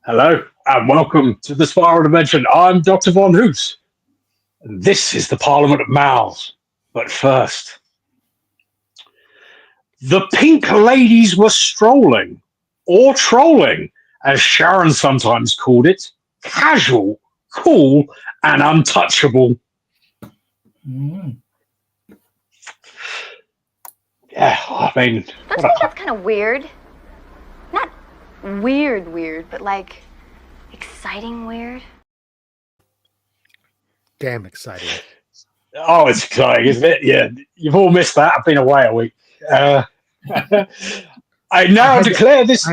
Hello, and welcome to the Spiral Dimension. I'm Doctor Von Hoot, and this is the Parliament of Mowls. But first, the pink ladies were strolling, or trolling, as Sharon sometimes called it, casual, cool, and untouchable. Mm. Yeah, I mean... Don't you think that's kind of weird? Not weird, but like exciting weird. Damn exciting. Oh, it's exciting, isn't it? Yeah, you've all missed that. I've been away a week. I now declare this...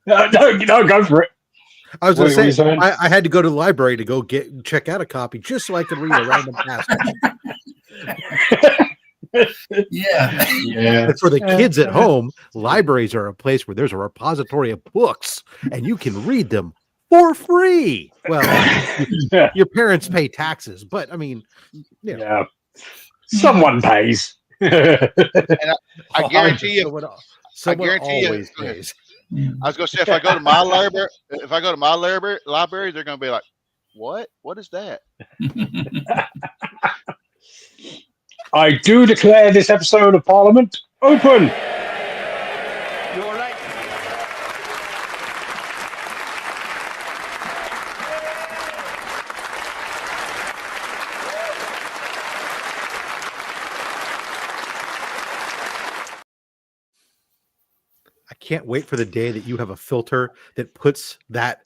no, go for it. I was going to say, I I had to go to the library to go check out a copy just so I could read a random passage. Yeah. And for the kids at home, libraries are a place where there's a repository of books and you can read them for free. Well, your parents pay taxes, but I mean, you know. Yeah, someone pays. And I guarantee you, someone guarantee always you, pays. I was going to say, if I go to my library, they're going to be like, "What? What is that?" I do declare this episode of Parliament open. You all right? I can't wait for the day that you have a filter that puts that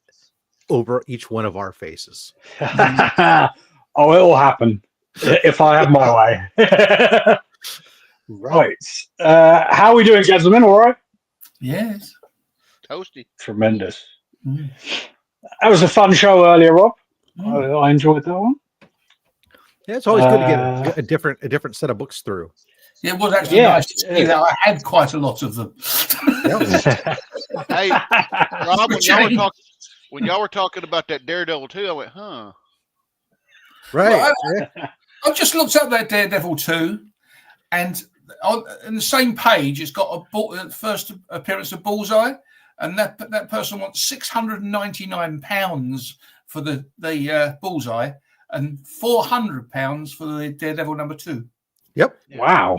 over each one of our faces. Oh, it'll happen if I have my way. Right. How are we doing, gentlemen? All right? Yes. Toasty. Tremendous. Mm. That was a fun show earlier, Rob. Mm. I enjoyed that one. Yeah, it's always good to get a different set of books through. Yeah, it was actually nice to see that. I had quite a lot of them. Hey, Rob, when y'all were talking about that Daredevil 2, I went, huh? Right. Well, I've just looked up that Daredevil 2, and on the same page, it's got a first appearance of Bullseye, and that person wants £699 for the Bullseye and £400 for the Daredevil number 2. Yep. Wow.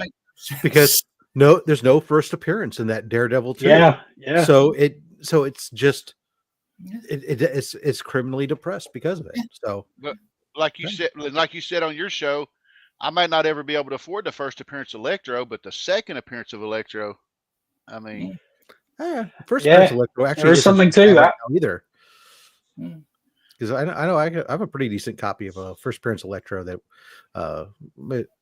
Because there's no first appearance in that Daredevil 2. Yeah. So it's just it's criminally depressed because of it. So, but like you said on your show, I might not ever be able to afford the first appearance of Electro, but the second appearance of Electro, I mean, first appearance of Electro actually there's something to that either. Because I know I have a pretty decent copy of a first appearance Electro that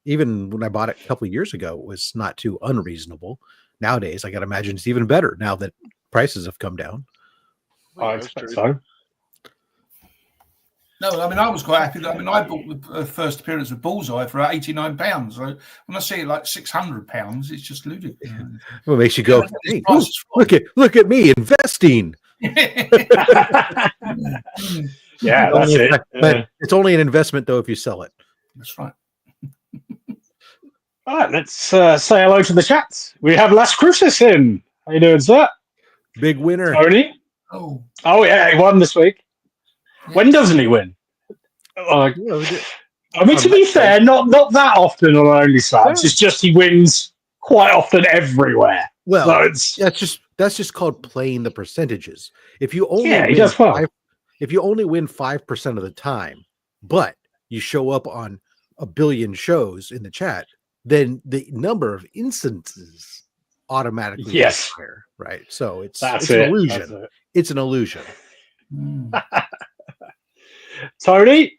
even when I bought it a couple of years ago, it was not too unreasonable. Nowadays, I got to imagine it's even better now that prices have come down. I expect so. No, I mean, I was quite happy. I bought the first appearance of Bullseye for £89. So when I see it like £600, it's just ludicrous. Well, it makes you go, hey, look at me investing. Yeah, that's it. But it's only an investment, though, if you sell it. That's right. All right, let's say hello to the chat. We have Las Cruces in. How you doing, sir? Big winner. Tony? Oh yeah, he won this week. Yeah. When doesn't he win? I mean, to be fair, not that often on OnlySides. It's just he wins quite often everywhere. Well, so that's just called playing the percentages. If you only if you only win 5% of the time, but you show up on a billion shows in the chat, then the number of instances automatically there, right? So it's an illusion. It's an illusion. Tony,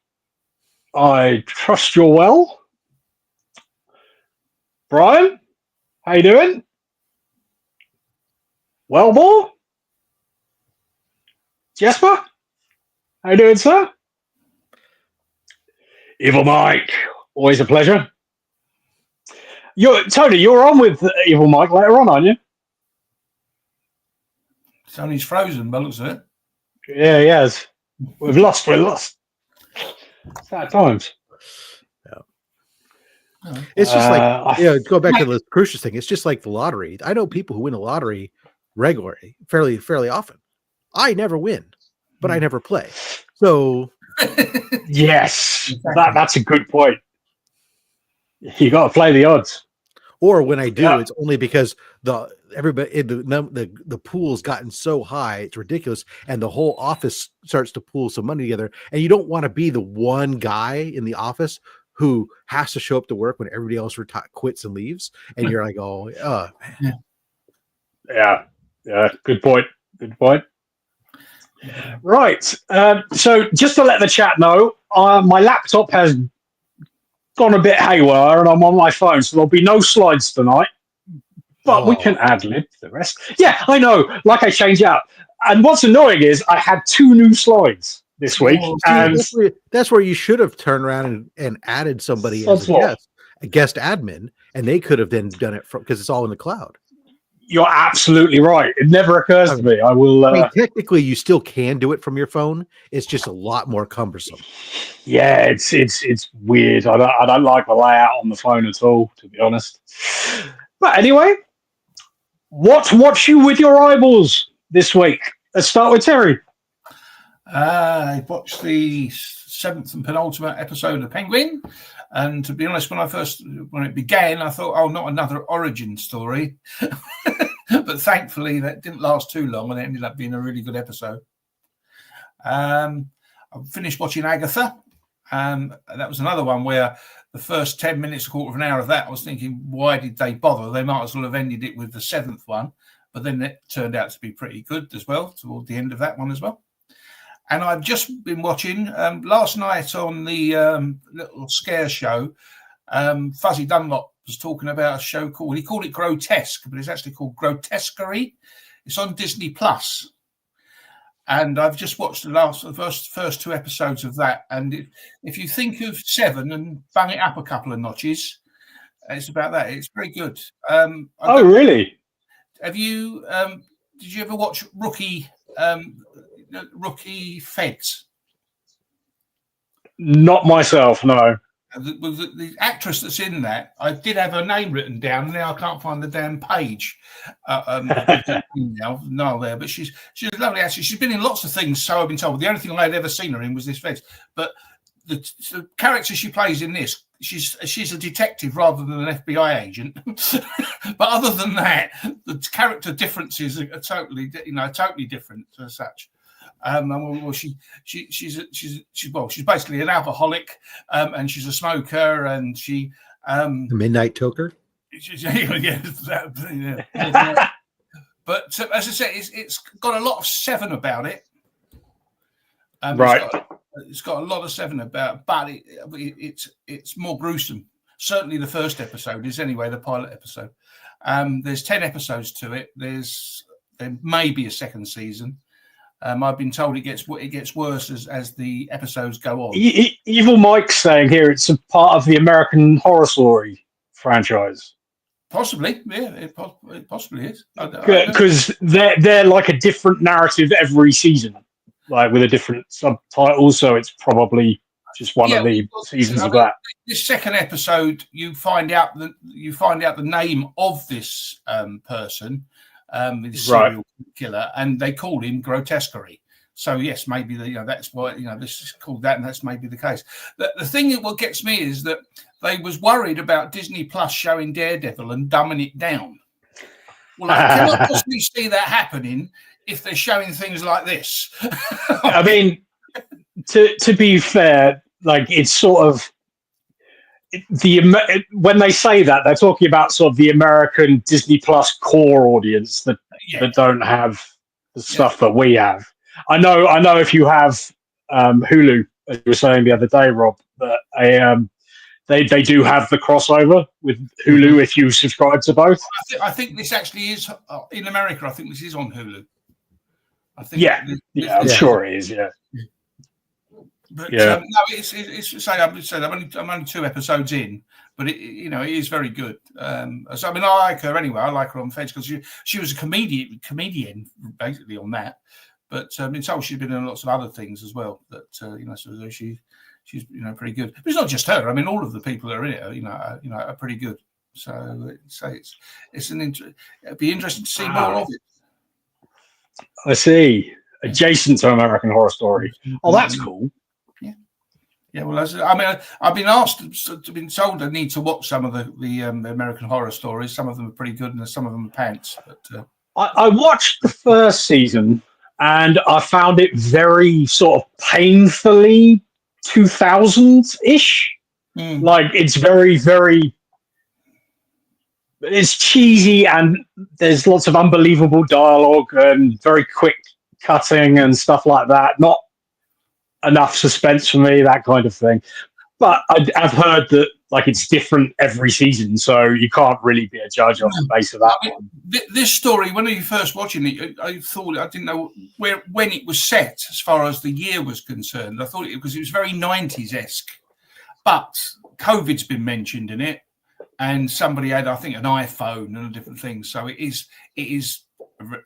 I trust you're well. Brian, how you doing? Well, more? Jesper, how you doing, sir? Evil Mike, always a pleasure. Tony, you're on with Evil Mike later on, aren't you? Tony's frozen, but looks at it. Yeah, he has. We're lost. Sad times. Yeah. It's just like, go back to the Crucius thing. It's just like the lottery. I know people who win the lottery regularly, fairly often. I never win, but I never play. So yes, that's a good point. You got to play the odds. Or when I do, it's only because the pool's gotten so high, it's ridiculous, and the whole office starts to pool some money together. And you don't want to be the one guy in the office who has to show up to work when everybody else quits and leaves, and you're like, oh man. Yeah. Good point. Right. So just to let the chat know, my laptop has gone a bit haywire and I'm on my phone, so there'll be no slides tonight. But we can ad-lib the rest. Yeah, I know. Like I change out. And what's annoying is I had 2 new slides this week. And that's where you should have turned around and added somebody as a guest admin, and they could have then done it because it's all in the cloud. You're absolutely right. It never occurs to me. I mean, technically, you still can do it from your phone. It's just a lot more cumbersome. Yeah, it's weird. I don't like the layout on the phone at all, to be honest. But anyway, what watch you with your eyeballs this week? Let's start with Terry. I watched the 7th and penultimate episode of Penguin, and to be honest, when it began, I thought, oh, not another origin story. But thankfully, that didn't last too long, and it ended up being a really good episode. I finished watching Agatha. That was another one where the first 10 minutes, a quarter of an hour of that, I was thinking, why did they bother? They might as well have ended it with the 7th one, but then it turned out to be pretty good as well, toward the end of that one as well. And I've just been watching, last night on the little scare show, Fuzzy Dunlop was talking about a show he called it Grotesque, but it's actually called Grotesquerie. It's on Disney Plus. And I've just watched the first 2 episodes of that. And if you think of Seven and bang it up a couple of notches, it's about that. It's very good. Really? Have you? Did you ever watch Rookie Feds? Not myself, no. The actress that's in that, I did have her name written down, and now I can't find the damn page. No, there, but she's a lovely actress. She's been in lots of things, so I've been told. The only thing I'd ever seen her in was this Feds. But the character she plays in this, she's a detective rather than an FBI agent. But other than that, the character differences are totally different as such. She's basically an alcoholic, and she's a smoker, and she the Midnight Toker. But as I said, it's got a lot of Seven about it. Right. It's got a lot of Seven about, but it's more gruesome. Certainly, the first episode is anyway, the pilot episode. There's 10 episodes to it. There may be a second season. I've been told it gets worse as the episodes go on. Evil Mike's saying here it's a part of the American Horror Story franchise. Possibly, yeah, it possibly is. Because they're like a different narrative every season, like with a different subtitle. So it's probably just one of the seasons of that. This second episode, you find out the name of this person. The serial killer, and they call him Grotesquerie. So yes, maybe that's why this is called that, and that's maybe the case. The thing that what gets me is that they was worried about Disney Plus showing Daredevil and dumbing it down. Well, I cannot possibly see that happening if they're showing things like this. I mean, to be fair, like it's sort of. When they say that, they're talking about sort of the American Disney Plus core audience that don't have the stuff that we have. I know if you have Hulu, as you were saying the other day, Rob, that they do have the crossover with Hulu if you subscribe to both. I think this actually is in America. I think this is on Hulu. I think. I'm sure it is. Yeah. But no, it's I'm only 2 episodes in, but it is very good. So I mean, I like her anyway. I like her on Feds because she was a comedian basically on that. But I've been told she's been in lots of other things as well. That so she's pretty good. But it's not just her. I mean, all of the people that are in it, are pretty good. So it'd be interesting to see more of it. I see. adjacent to American Horror Story. Oh, that's cool. Yeah, well, I've been been told I need to watch some of the American Horror Stories. Some of them are pretty good, and some of them are pants. But I watched the first season, and I found it very sort of painfully 2000s-ish. Like, it's very, very... It's cheesy, and there's lots of unbelievable dialogue and very quick cutting and stuff like that. Not enough suspense for me, that kind of thing. But I've heard that like it's different every season, so you can't really be a judge off the base of that one. This story, when you first watching it, I didn't know when it was set as far as the year was concerned. I thought because it was very 90s-esque, but COVID's been mentioned in it, and somebody had, I think, an iPhone and a different thing. So it is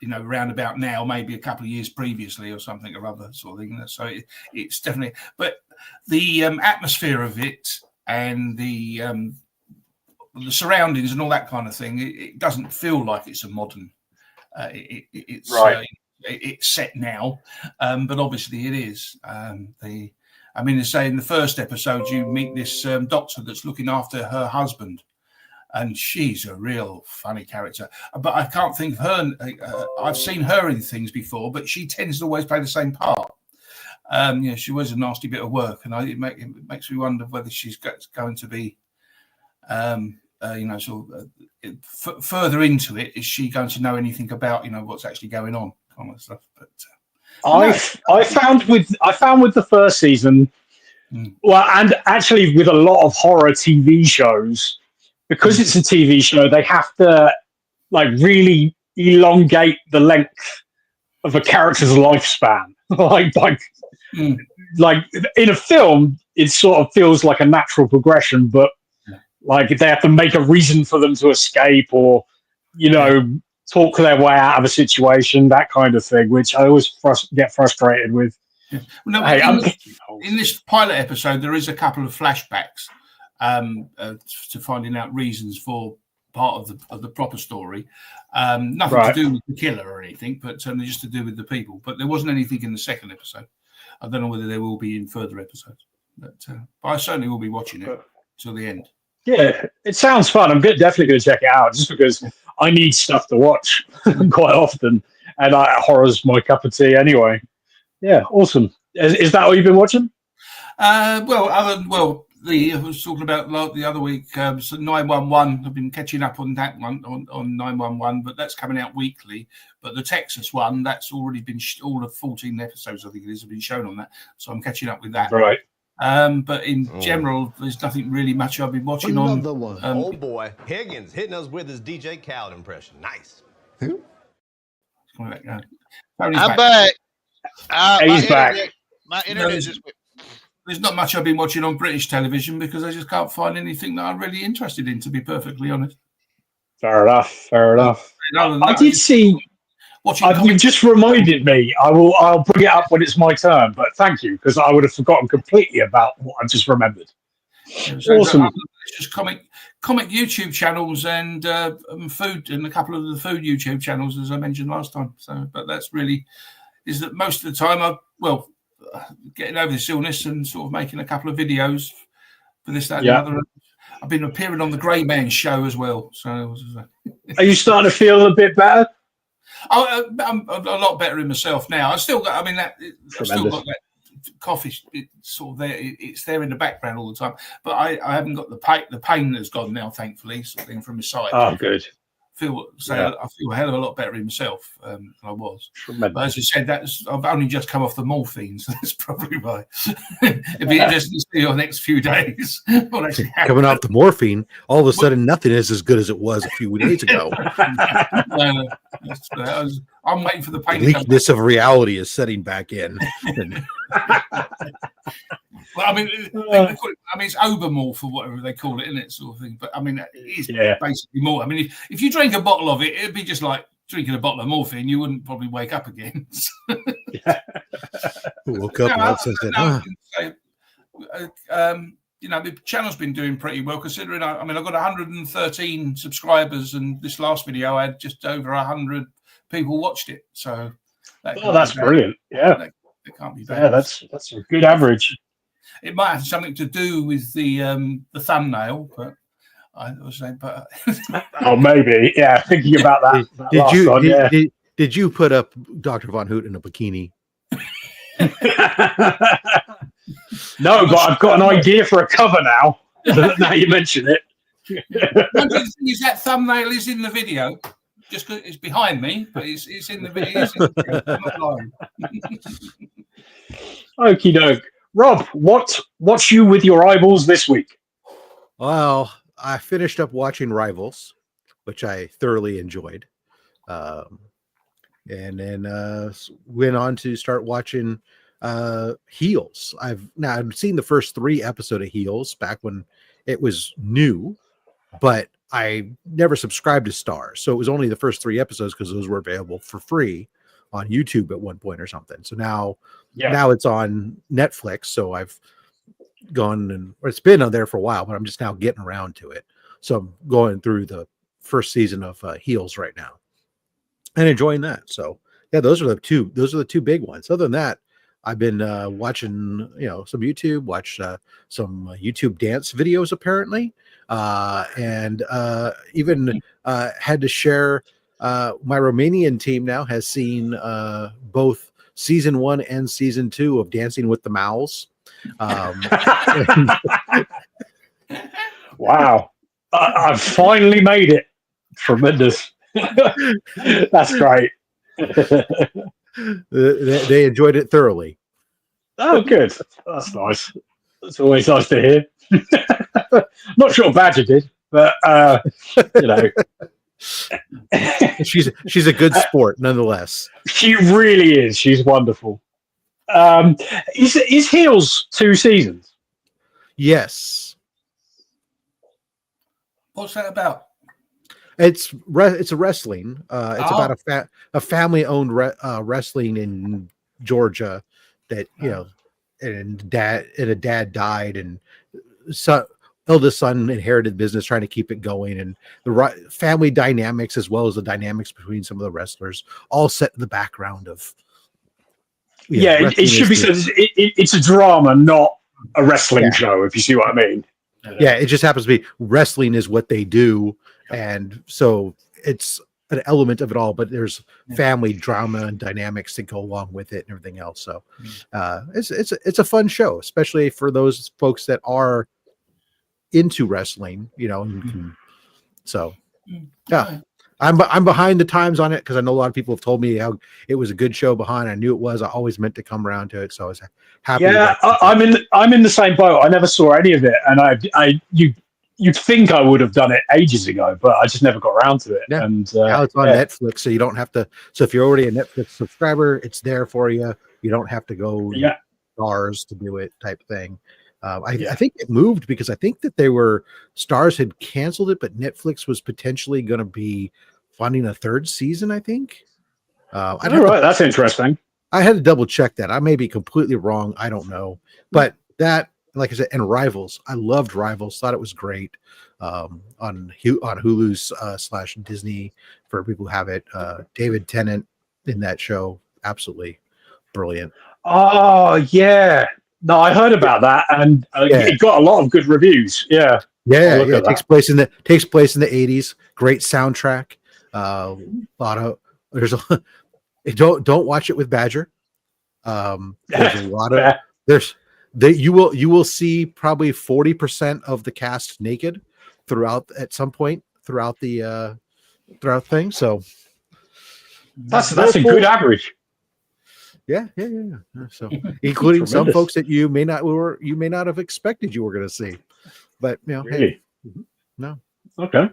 round about now, maybe a couple of years previously or something or other sort of thing. So it's definitely, but the atmosphere of it and the surroundings and all that kind of thing, it doesn't feel like it's a modern. It's right. It's set now, but obviously it is. They say in the first episode you meet this doctor that's looking after her husband. And she's a real funny character. But I can't think of her. I've seen her in things before, but she tends to always play the same part. She was a nasty bit of work, and it makes me wonder whether she's going to be, further into it. Is she going to know anything about, what's actually going on, kind of stuff? But I found with the first season, well, and actually with a lot of horror TV shows. Because it's a TV show, they have to like really elongate the length of a character's lifespan. like in a film, it sort of feels like a natural progression, but like if they have to make a reason for them to escape or, talk their way out of a situation, that kind of thing, which I always get frustrated with. Yeah. Well, in this pilot episode, there is a couple of flashbacks. To finding out reasons for part of the proper story, nothing to do with the killer or anything, but just to do with the people. But there wasn't anything in the second episode. I don't know whether there will be in further episodes, but I certainly will be watching it till the end. Yeah, it sounds fun. I'm definitely going to check it out just because I need stuff to watch quite often, and horror's my cup of tea anyway. Yeah, awesome. Is that what you've been watching? I was talking about the other week, so 911. I've been catching up on that one, on 911, but that's coming out weekly. But the Texas one, that's already been, all of 14 episodes, I think it is, have been shown on that. So I'm catching up with that. Right. But in general, there's nothing really much I've been watching on. Another one. Oh, boy. Higgins hitting us with his DJ Khaled impression. Nice. I'm back. He's back. My internet just... There's not much I've been watching on British television because I just can't find anything that I'm really interested in, to be perfectly honest. Fair enough. I did see. You just reminded me. I'll bring it up when it's my turn. But thank you, because I would have forgotten completely about what I just remembered. Awesome. It's just comic YouTube channels and food, and a couple of the food YouTube channels, as I mentioned last time. So, but that's really is that most of the time getting over this illness and sort of making a couple of videos for this, that, and the other. I've been appearing on the Grey Man show as well. So, are you starting to feel a bit better? I'm a lot better in myself now. I've still got that cough is sort of there. It's there in the background all the time, but I haven't got the pain that's gone now, thankfully, sort of thing from my side. Oh, good. I feel a hell of a lot better in myself than I was. But as you said, I've only just come off the morphine, so that's probably why. It'd be interesting to see your next few days. Coming off the morphine, all of a sudden nothing is as good as it was a few days ago. I'm waiting for the pain. The weakness of reality is setting back in. Well, it's Obermorph or whatever they call it, isn't it, sort of thing? But it is basically more. If you drink a bottle of it, it'd be just like drinking a bottle of morphine. You wouldn't probably wake up again. Woke up the channel's been doing pretty well considering. I've got 113 subscribers, and this last video I had just over 100 people watched it. So that's brilliant. Yeah, that can't be bad. Yeah, that's a good average. It might have something to do with the thumbnail, but I was saying, but oh, maybe. Yeah, thinking about that. Did you put up Dr. Von Hoot in a bikini? No, but I've got an idea for a cover now. Now you mention it. The thing is, that thumbnail is in the video. Just because it's behind me, but it's in the video. Okie doke. Rob, what's you with your eyeballs this week? Well, I finished up watching Rivals, which I thoroughly enjoyed. And then went on to start watching Heels. I've seen the first 3 episodes of Heels back when it was new, but I never subscribed to Starz, so it was only the first 3 episodes because those were available for free on YouTube at one point or something. So now it's on Netflix. So I've gone it's been on there for a while, but I'm just now getting around to it. So I'm going through the first season of Heels right now and enjoying that. So yeah, those are the two big ones. Other than that, I've been watching, some YouTube, some YouTube dance videos apparently, and even had to share. My Romanian team now has seen both season 1 and season 2 of Dancing with the Mowls. Wow, I've finally made it. Tremendous. That's great. They enjoyed it thoroughly. Oh, good. That's nice. It's always nice to hear. Not sure Badger did, but she's a good sport nonetheless. She really is. She's wonderful. Is Heels 2 seasons? Yes. What's that about? It's a wrestling. It's about a family-owned wrestling in Georgia that and a dad died, and eldest son inherited business, trying to keep it going, and the family dynamics as well as the dynamics between some of the wrestlers all set in the background of. It should be said. It's a drama, not a wrestling show. If you see what I mean. Yeah, it just happens to be wrestling is what they do. And so it's an element of it all, but there's family drama and dynamics that go along with it and everything else. So it's a fun show, especially for those folks that are into wrestling, so yeah. I'm behind the times on it because I know a lot of people have told me how it was a good show behind. I knew it was. I always meant to come around to it, so I was happy. Yeah, I'm in the same boat. I never saw any of it, and you'd think I would have done it ages ago, but I just never got around to it. Yeah. And now it's on Netflix, so you don't have to. So if you're already a Netflix subscriber, it's there for you. You don't have to go Starz to do it, type thing. I think it moved because I think that Starz had canceled it, but Netflix was potentially going to be funding a 3rd season. I think. That's interesting. I had to double check that. I may be completely wrong. I don't know, but that, like I said, and Rivals. I loved Rivals. Thought it was great on Hulu's / Disney for people who have it. David Tennant in that show, absolutely brilliant. Oh yeah. No, I heard about that, and it got a lot of good reviews. Yeah. It takes place in the 80s. Great soundtrack. Don't watch it with Badger. There's a lot of you will see probably 40% of the cast naked at some point throughout the thing. So that's a good average. Yeah. So, including some folks that you may not have expected you were going to see, but really? Hey, no. Okay.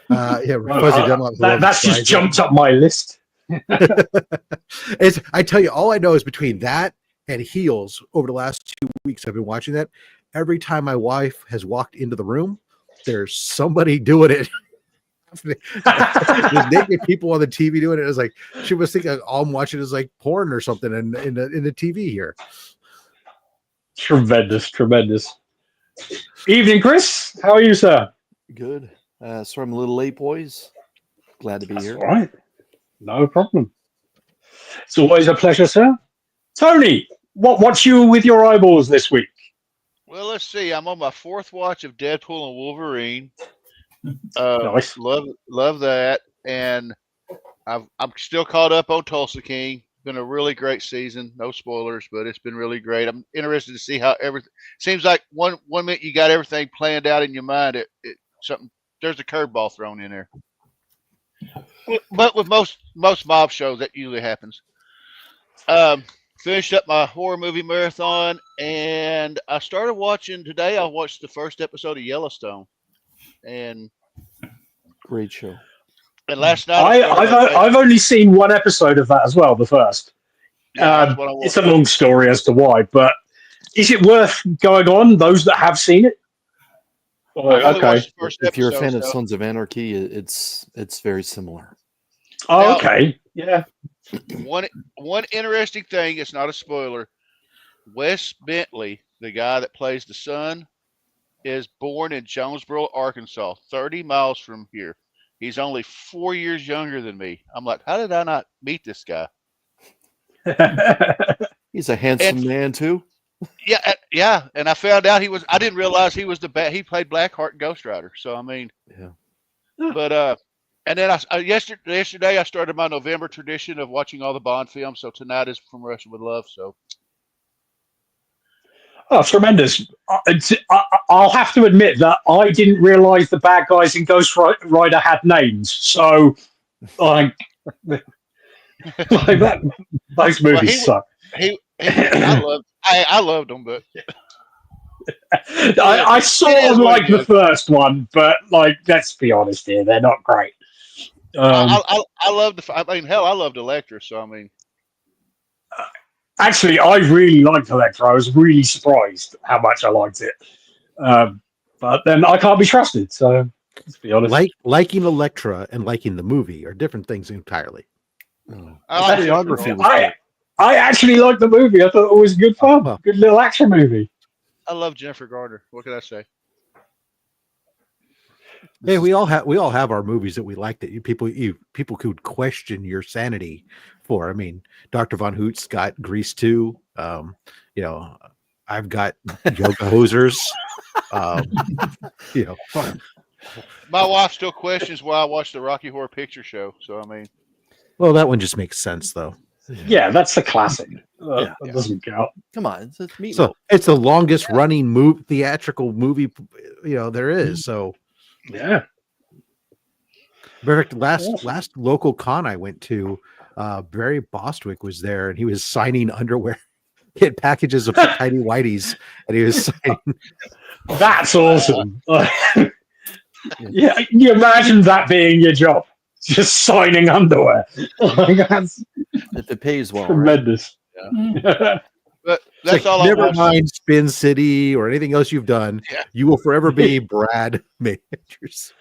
That's just jumped up my list. I tell you, all I know is between that and Heels over the last 2 weeks, I've been watching that. Every time my wife has walked into the room, there's somebody doing it. There's naked people on the TV doing it. It's like she was thinking all I'm watching is like porn or something in the TV here. Tremendous. Evening, Chris. How are you, sir? Good. Sorry I'm a little late, boys. Glad to be here. All right. No problem. It's always a pleasure, sir. Tony, what's you with your eyeballs this week? Well, let's see. I'm on my 4th watch of Deadpool and Wolverine. Nice. Love that, and I'm still caught up on Tulsa King. Been a really great season. No spoilers, but it's been really great. I'm interested to see how everything. Seems like one minute you got everything planned out in your mind. There's a curveball thrown in there. But with most mob shows, that usually happens. Finished up my horror movie marathon, and I started watching today. I watched the first episode of Yellowstone, and great show. And last night I've only seen one episode of that as well. The first. Yeah, it's a long story as to why, but is it worth going on? Those that have seen it. Okay. If you're a fan of Sons of Anarchy, it's very similar. Oh, now, okay. Yeah. One interesting thing, it's not a spoiler. Wes Bentley, the guy that plays the son, is born in Jonesboro, Arkansas, 30 miles from here. He's only 4 years younger than me. I'm like, how did I not meet this guy? He's a handsome man too. Yeah. And I found out I didn't realize he was he played Blackheart in Ghost Rider. So, I mean, yeah. But, and then yesterday I started my November tradition of watching all the Bond films. So tonight is From Russia with Love. So. Oh, tremendous. I'll have to admit that I didn't realize the bad guys in Ghost Rider had names. So, like that, those movies suck. I loved them, but I sort of like the first one, but let's be honest here, they're not great. I loved I loved Electra, so I mean. Actually, I really liked Electra. I was really surprised how much I liked it. But then I can't be trusted, so let's be honest. Liking Electra and liking the movie are different things entirely. I actually liked the movie. I thought it was good fun. Good little action movie. I love Jennifer Garner. What can I say? Hey, we all have our movies that we like that people could question your sanity for. I mean, Doctor Von Hoot's got Grease 2. I've got Yoga Hosers. My wife still questions why I watch the Rocky Horror Picture Show. So I mean, well, that one just makes sense though. Yeah, that's the classic. That doesn't count. Come on, it's so it's the longest running theatrical movie there is. So. Yeah. Perfect. Last local con I went to, Barry Bostwick was there, and he was signing underwear. He had packages of tidy whities, and he was signing. That's awesome. Yeah, can you imagine that being your job? Just signing underwear. That's if it pays well. Tremendous. Right? Yeah. But that's all. Never mind Spin City or anything else you've done. Yeah. You will forever be Brad Majors.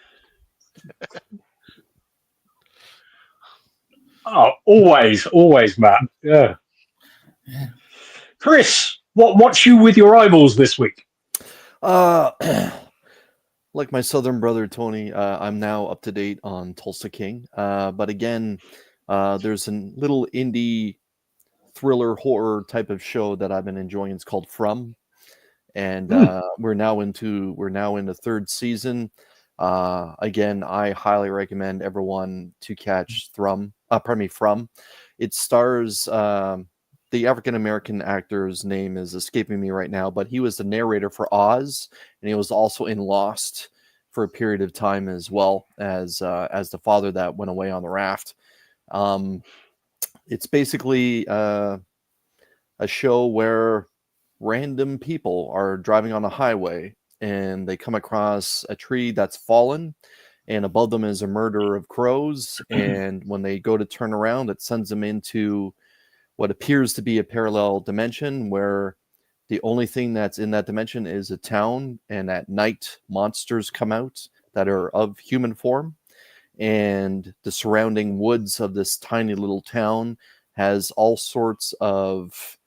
Oh, always, Matt. Yeah. Chris, what's you with your eyeballs this week? Like my southern brother Tony, I'm now up to date on Tulsa King. But again, there's a little indie thriller horror type of show that I've been enjoying. It's called From, and we're now in the third season. Again, I highly recommend everyone to catch From. It stars the African American actor's name is escaping me right now, but he was the narrator for Oz, and he was also in Lost for a period of time as well as the father that went away on the raft. It's basically a show where random people are driving on a highway and they come across a tree that's fallen, and above them is a murder of crows. And when they go to turn around, it sends them into what appears to be a parallel dimension where the only thing that's in that dimension is a town, and at night monsters come out that are of human form. And the surrounding woods of this tiny little town has all sorts of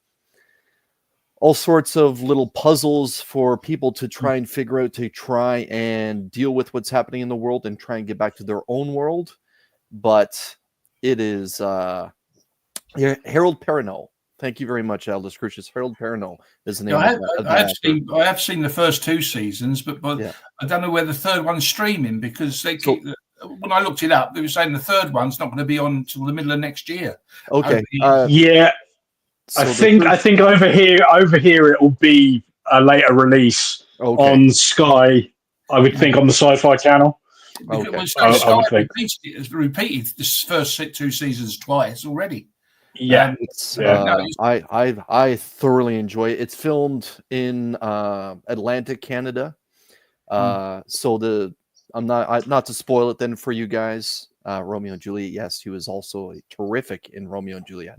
little puzzles for people to try and figure out, to try and deal with what's happening in the world and try and get back to their own world. But it is Yeah, Harold Perrineau. Thank you very much, Aldous Crucius. Harold Perrineau is the name of the actor. I have seen the first 2 seasons, but Yeah. I don't know where the third one's streaming because when I looked it up, they were saying the third one's not going to be on until the middle of next year. Okay. Yeah. So I think over here it will be a later release on Sky. I would think on the Sci-Fi Channel. Okay. Sky repeated this first 2 seasons twice already. Yeah, I thoroughly enjoy it. It's filmed in Atlantic, Canada. So I'm not to spoil it then for you guys. Romeo and Juliet. Yes, he was also terrific in Romeo and Juliet.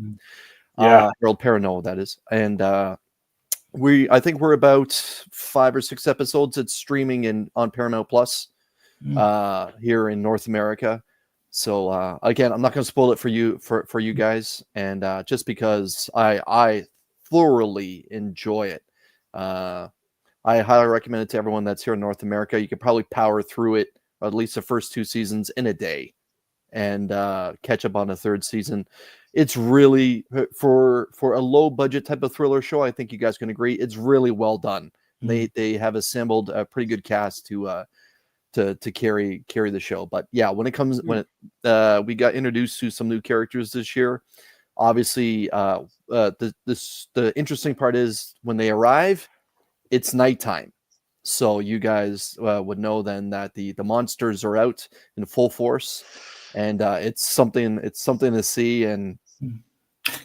Harold Perrineau, that is, and I think we're about 5 or 6 episodes. It's streaming on Paramount Plus here in North America. So again, I'm not going to spoil it for you guys, and just because I thoroughly enjoy it, I highly recommend it to everyone that's here in North America. You could probably power through it, at least the first 2 seasons, in a day, and catch up on the 3rd season. It's really for a low budget type of thriller show. I think you guys can agree it's really well done. They have assembled a pretty good cast to carry the show. But yeah, when we got introduced to some new characters this year, obviously the interesting part is when they arrive, it's nighttime. So you guys would know then that the monsters are out in full force, and it's something to see, and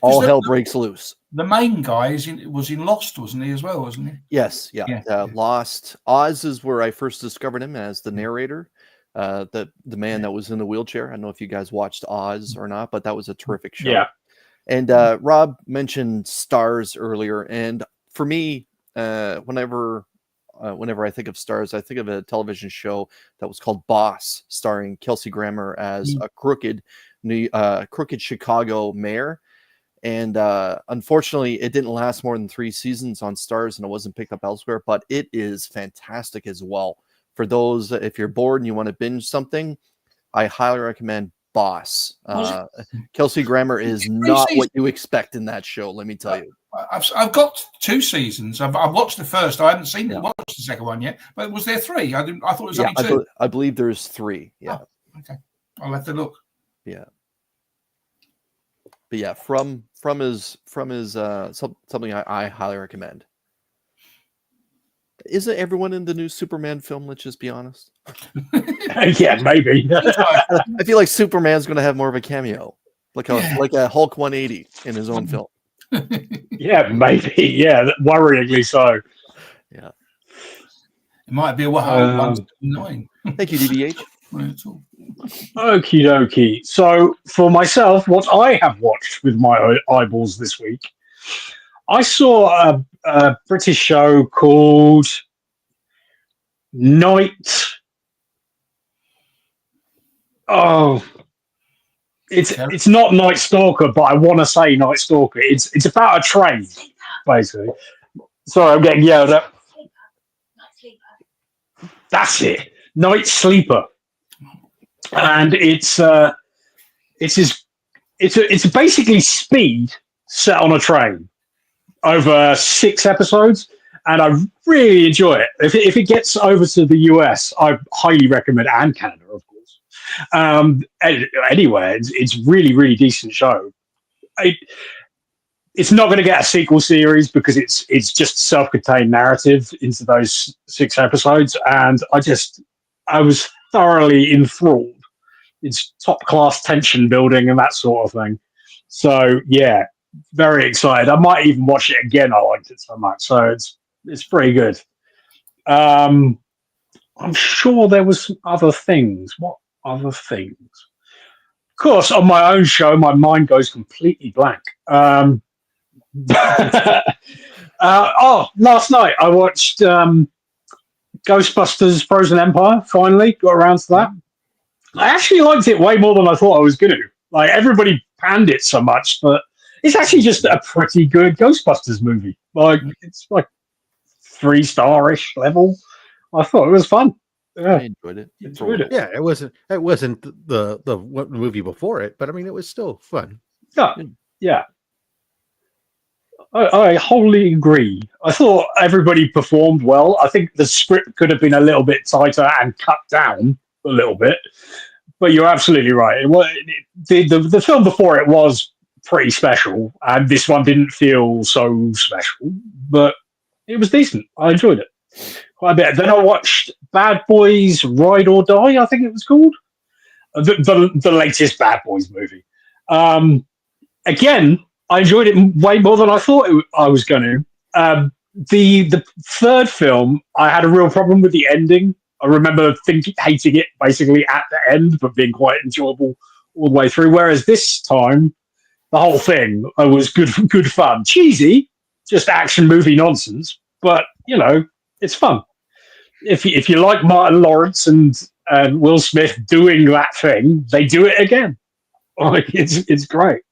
all hell breaks loose. The main guy was in Lost, wasn't he, as well, wasn't he? Yes, yeah. Lost. Oz is where I first discovered him as the narrator, the man that was in the wheelchair. I don't know if you guys watched Oz or not, but that was a terrific show. Yeah. And Rob mentioned Stars earlier, and for me, whenever I think of Stars, I think of a television show that was called Boss, starring Kelsey Grammer as a crooked Chicago mayor. And unfortunately, it didn't last more than 3 seasons on Stars, and it wasn't picked up elsewhere. But it is fantastic as well. For those, if you're bored and you want to binge something, I highly recommend Boss. Kelsey Grammer is not what you expect in that show. Let me tell you. I've got 2 seasons. I've watched the first. I haven't watched the second one yet. But was there 3? I thought it was only 2. I believe there's 3. Yeah. Oh, okay. I'll have to look. Yeah. But yeah, from his something I highly recommend. Isn't everyone in the new Superman film? Let's just be honest. Yeah, maybe. I feel like Superman's going to have more of a cameo, like a Hulk 180 in his own film. Yeah, maybe. Yeah, worryingly so. Yeah, it might be a while. Thank you, DBH. Okie dokie. So for myself, what I have watched with my eyeballs this week, I saw a British show called Night. Oh, it's not Night Stalker, but I want to say Night Stalker. It's about a train, basically. Sorry, I'm getting yelled at. That's it, Night Sleeper. And it's basically Speed set on a train over 6 episodes, and I really enjoy it. If it gets over to the US, I highly recommend, and Canada, of course. Anyway, it's really, really decent show. It's not going to get a sequel series because it's just self-contained narrative into those 6 episodes, and I was thoroughly enthralled. It's top-class tension building and that sort of thing. So yeah, very excited. I might even watch it again. I liked it so much, so it's pretty good. I'm sure there was some other things. What other things? Of course, on my own show, my mind goes completely blank. Last night I watched Ghostbusters Frozen Empire. Finally got around to that. I actually liked it way more than I thought I was going to. Like, everybody panned it so much, but it's actually just a pretty good Ghostbusters movie. Like, it's like 3-star-ish level. I thought it was fun. Yeah. I enjoyed it. Yeah, it wasn't the movie before it, but I mean, it was still fun. Yeah. Yeah. I wholly agree. I thought everybody performed well. I think the script could have been a little bit tighter and cut down a little bit. But you're absolutely right. The film before it was pretty special, and this one didn't feel so special, but it was decent. I enjoyed it quite a bit. Then I watched Bad Boys Ride or Die, I think it was called. The latest Bad Boys movie. Again, I enjoyed it way more than I thought I was going to. The third film, I had a real problem with the ending. I remember hating it basically at the end, but being quite enjoyable all the way through. Whereas this time, the whole thing was good fun. Cheesy, just action movie nonsense, but it's fun. If you like Martin Lawrence and Will Smith doing that thing, they do it again. Like it's great.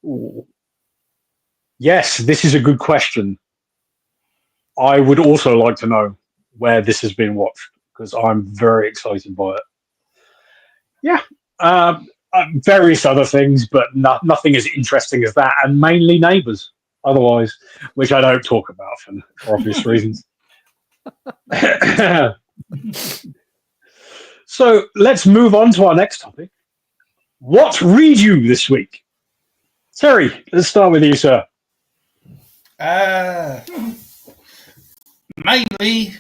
Ooh. Yes, this is a good question. I would also like to know where this has been watched because I'm very excited by it. Yeah, various other things, but nothing as interesting as that, and mainly Neighbours. Otherwise, which I don't talk about for obvious reasons. So let's move on to our next topic. What read you this week? Terry, let's start with you, sir. Mainly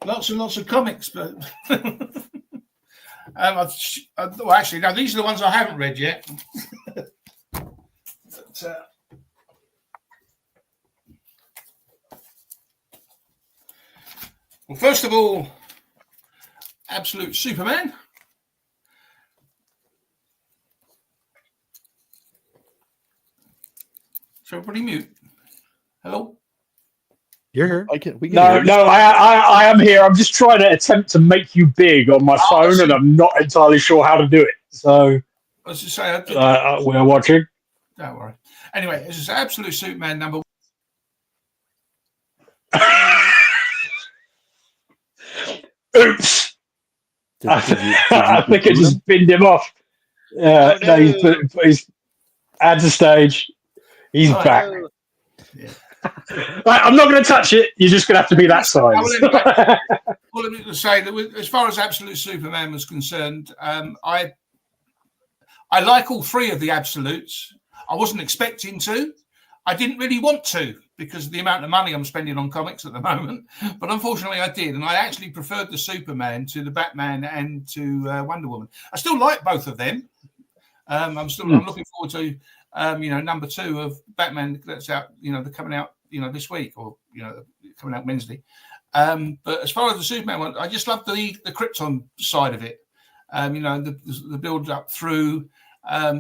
lots and lots of comics, but actually, no, these are the ones I haven't read yet. But, well, first of all, Absolute Superman. So everybody mute. Hello? You're here. I am here. I'm just trying to attempt to make you big on my phone, and I'm not entirely sure how to do it. So, I was just saying, we're watching. Don't worry. Anyway, this is Absolute Superman number. Oops. I think I just binned him off. No, he's at the stage. He's back. Yeah. Right, I'm not going to touch it. You're just going to have to be that size. All I'm going to say that as far as Absolute Superman was concerned, I like all three of the Absolutes. I wasn't expecting to. I didn't really want to because of the amount of money I'm spending on comics at the moment. But unfortunately, I did, and I actually preferred the Superman to the Batman and to Wonder Woman. I still like both of them. I'm looking forward to. Number 2 of Batman that's out, they're coming out, this week or, coming out Wednesday. But as far as the Superman one, I just love the Krypton side of it. The build up through,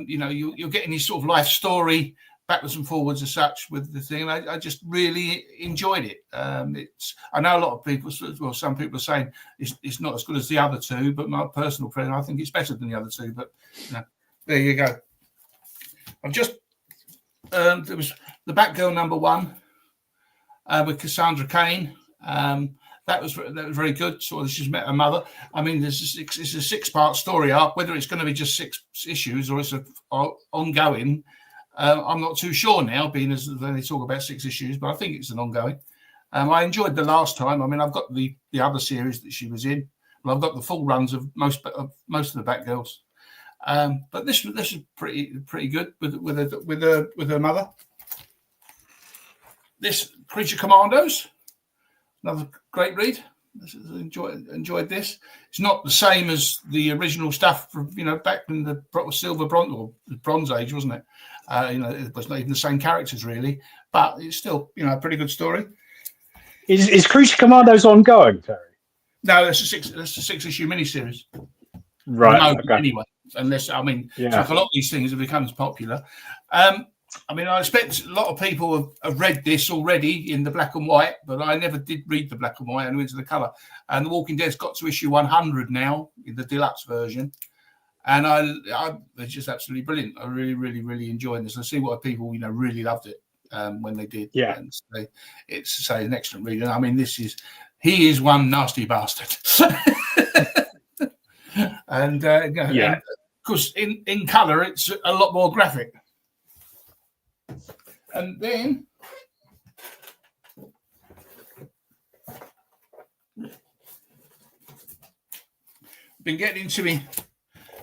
you're getting this sort of life story backwards and forwards as such with the thing. I just really enjoyed it. I know a lot of people, well, some people are saying it's not as good as the other two, but my personal opinion, I think it's better than the other two. But there you go. I've just there was the Batgirl number 1 with Cassandra Cain. That was very good. So she's met her mother. I mean, it's a 6-part story arc. Whether it's going to be just 6 issues or it's ongoing, I'm not too sure now. Being as they talk about 6 issues, but I think it's an ongoing. I enjoyed the last time. I mean, I've got the other series that she was in. Well, I've got the full runs of most of the Batgirls. But this is pretty good with her mother. This Creature Commandos, another great read. Enjoyed this. It's not the same as the original stuff from back in the Silver Bronze or the Bronze Age, wasn't it? It was not even the same characters really, but it's still a pretty good story. Is Creature Commandos ongoing, Terry? No, that's a 6-issue miniseries. Right. Okay. Anyway. Unless, like a lot of these things have become popular. I expect a lot of people have read this already in the black and white, but I never did read the black and white and went to the colour. And The Walking Dead's got to issue 100 now in the deluxe version. And it's just absolutely brilliant. I really, really, really enjoyed this. I see why people, really loved it when they did. Yeah. And it's an excellent read. And I mean, he is one nasty bastard. And because in colour it's a lot more graphic. And then been getting into me.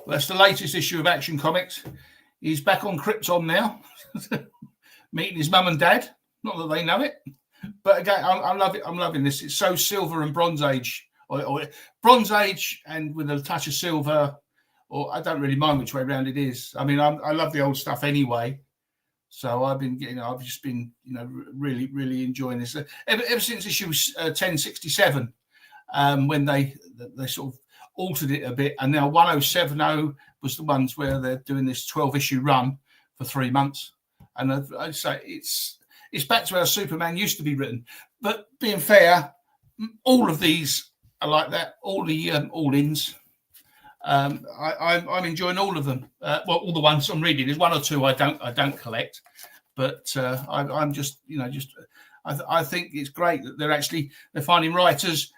Well, that's the latest issue of Action Comics. He's back on Krypton now, meeting his mum and dad. Not that they know it, but again, I love it. I'm loving this. It's so Silver and Bronze Age, or Bronze Age, and with a touch of silver. Or I don't really mind which way around it is. I mean, I love the old stuff anyway. So I've just been, really, really enjoying this ever since issue 1067, when they sort of altered it a bit, and now 1070 was the ones where they're doing this 12-issue run for 3 months, and I say it's back to how Superman used to be written. But being fair, all of these are like that. All the all-ins. I'm enjoying all of them. All the ones I'm reading. There's one or two I don't collect, but I'm just I think it's great that they're finding writers